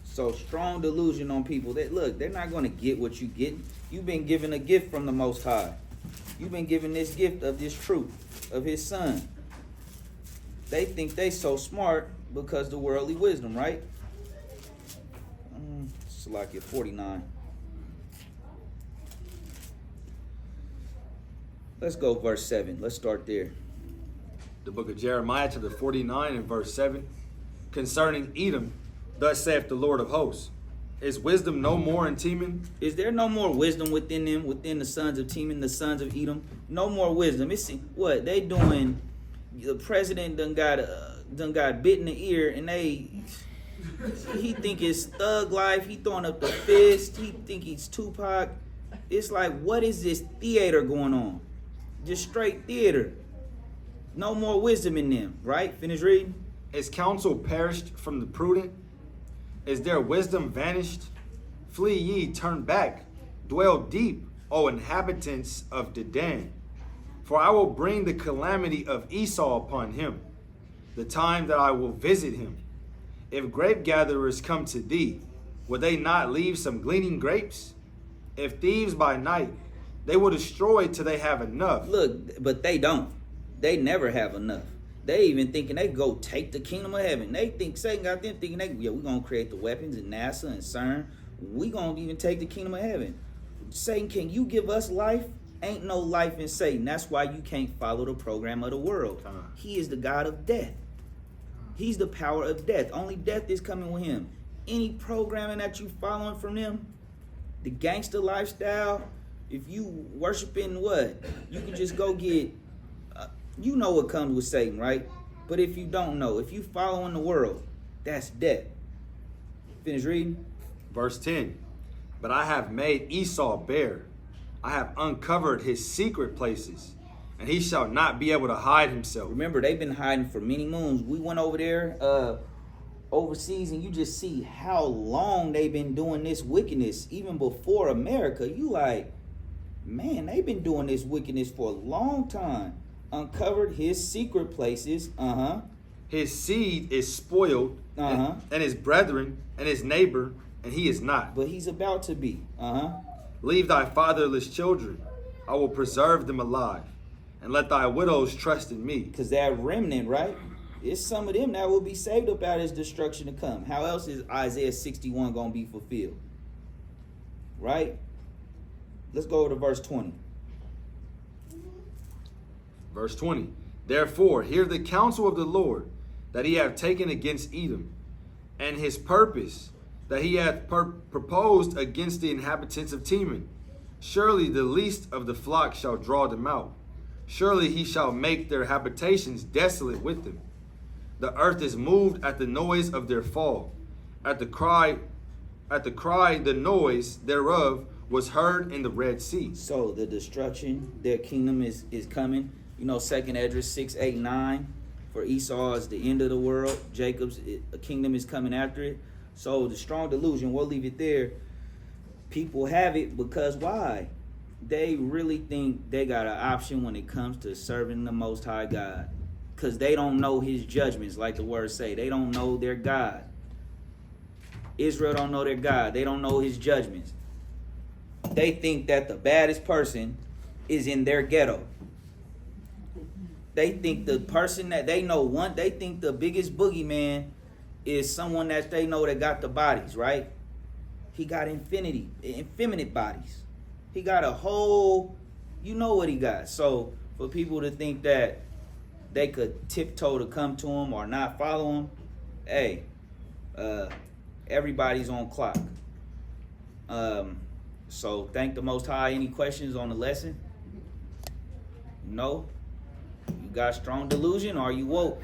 So strong delusion on people that look, they're not gonna get what you get. You've been given a gift from the Most High. You've been given this gift of this truth, of his son. They think they so smart because the worldly wisdom, right? It's like your 49. Let's go verse 7. Let's start there. The book of Jeremiah, chapter 49 and verse 7. Concerning Edom, thus saith the Lord of hosts, is wisdom no more in Teman? Is there no more wisdom within them, within the sons of Teman, the sons of Edom? No more wisdom. It's what they doing. The president done got bit in the ear, and he think it's thug life. He throwing up the fist. He think he's Tupac. It's like, what is this theater going on? Just straight theater. No more wisdom in them, right? Finish reading. Is counsel perished from the prudent? Is their wisdom vanished? Flee ye, turn back, dwell deep, O inhabitants of Dedan. For I will bring the calamity of Esau upon him, the time that I will visit him. If grape gatherers come to thee, will they not leave some gleaning grapes? If thieves by night, they will destroy till they have enough. Look, but they don't. They never have enough. They even thinking they go take the kingdom of heaven. They think Satan got them thinking we're going to create the weapons and NASA and CERN. We going to even take the kingdom of heaven. Satan, can you give us life? Ain't no life in Satan. That's why you can't follow the program of the world. He is the God of death. He's the power of death. Only death is coming with him. Any programming that you following from them, the gangster lifestyle, if you worshiping what? You can just go get, you know what comes with Satan, right? But if you don't know, if you following the world, that's death. Finish reading. Verse 10. But I have made Esau bare. I have uncovered his secret places, and he shall not be able to hide himself. Remember, they've been hiding for many moons. We went over there overseas, and you just see how long they've been doing this wickedness. Even before America, you like, man, they've been doing this wickedness for a long time. Uncovered his secret places. His seed is spoiled, and his brethren and his neighbor, and he is not. But he's about to be. Leave thy fatherless children. I will preserve them alive, and let thy widows trust in me. Because that remnant, right? It's some of them that will be saved up out of his destruction to come. How else is Isaiah 61 going to be fulfilled? Right? Let's go to verse 20. Verse 20. Therefore, hear the counsel of the Lord that he hath taken against Edom, and his purpose that he hath proposed against the inhabitants of Teman. Surely the least of the flock shall draw them out. Surely he shall make their habitations desolate with them. The earth is moved at the noise of their fall. At the cry, the noise thereof was heard in the Red Sea. So the destruction, their kingdom is coming. You know, 2nd Esdras 6:8-9. For Esau is the end of the world. Jacob's kingdom is coming after it. So the strong delusion, we'll leave it there. People have it because why? They really think they got an option when it comes to serving the Most High God. Because they don't know his judgments, like the words say. They don't know their God. Israel don't know their God. They don't know his judgments. They think that the baddest person is in their ghetto. They think the person that they know, they think the biggest boogeyman is someone that they know that got the bodies, right? He got effeminate bodies. He got a whole, you know what he got. So for people to think that they could tiptoe to come to him or not follow him, hey, everybody's on clock. So thank the Most High. Any questions on the lesson? No? You got strong delusion or you woke?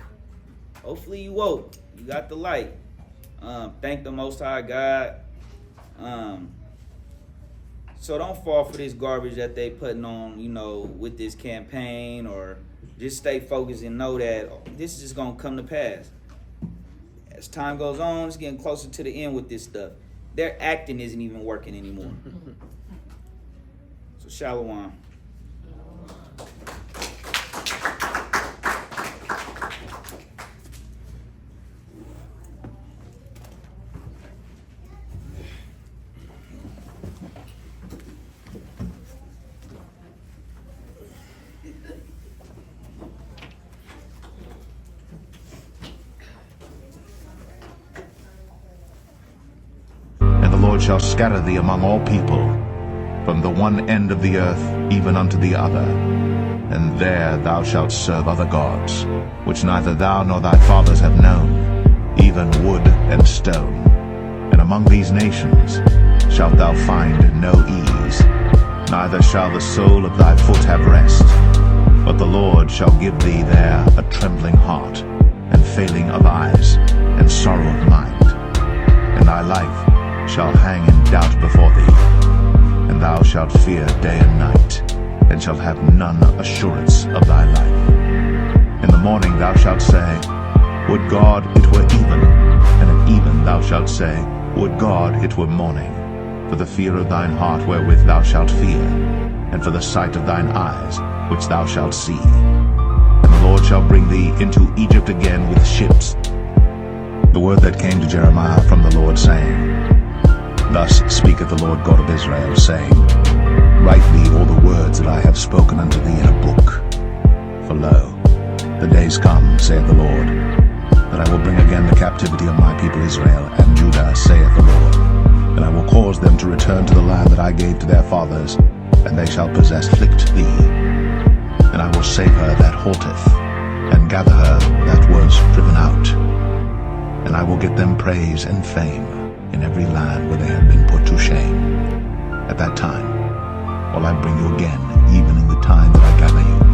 Hopefully you woke. You got the light. Thank the Most High God. So don't fall for this garbage that they putting on, with this campaign, or just stay focused and know that this is just going to come to pass. As time goes on, it's getting closer to the end with this stuff. Their acting isn't even working anymore. So shalom. Shall scatter thee among all people, from the one end of the earth even unto the other. And there thou shalt serve other gods, which neither thou nor thy fathers have known, even wood and stone. And among these nations shalt thou find no ease, neither shall the sole of thy foot have rest. But the Lord shall give thee there a trembling heart, and failing of eyes, and sorrow of mind. And thy life shall hang in doubt before thee, and thou shalt fear day and night, and shalt have none assurance of thy life. In the morning thou shalt say, Would God it were even, and at even thou shalt say, Would God it were morning, for the fear of thine heart wherewith thou shalt fear, and for the sight of thine eyes which thou shalt see. And the Lord shall bring thee into Egypt again with ships. The word that came to Jeremiah from the Lord, saying, Thus speaketh the Lord God of Israel, saying, Write thee all the words that I have spoken unto thee in a book. For lo, the days come, saith the Lord, that I will bring again the captivity of my people Israel and Judah, saith the Lord. And I will cause them to return to the land that I gave to their fathers, and they shall afflict thee. And I will save her that halteth, and gather her that was driven out. And I will get them praise and fame in every land where they have been put to shame. At that time will I bring you again, even in the time that I gather you.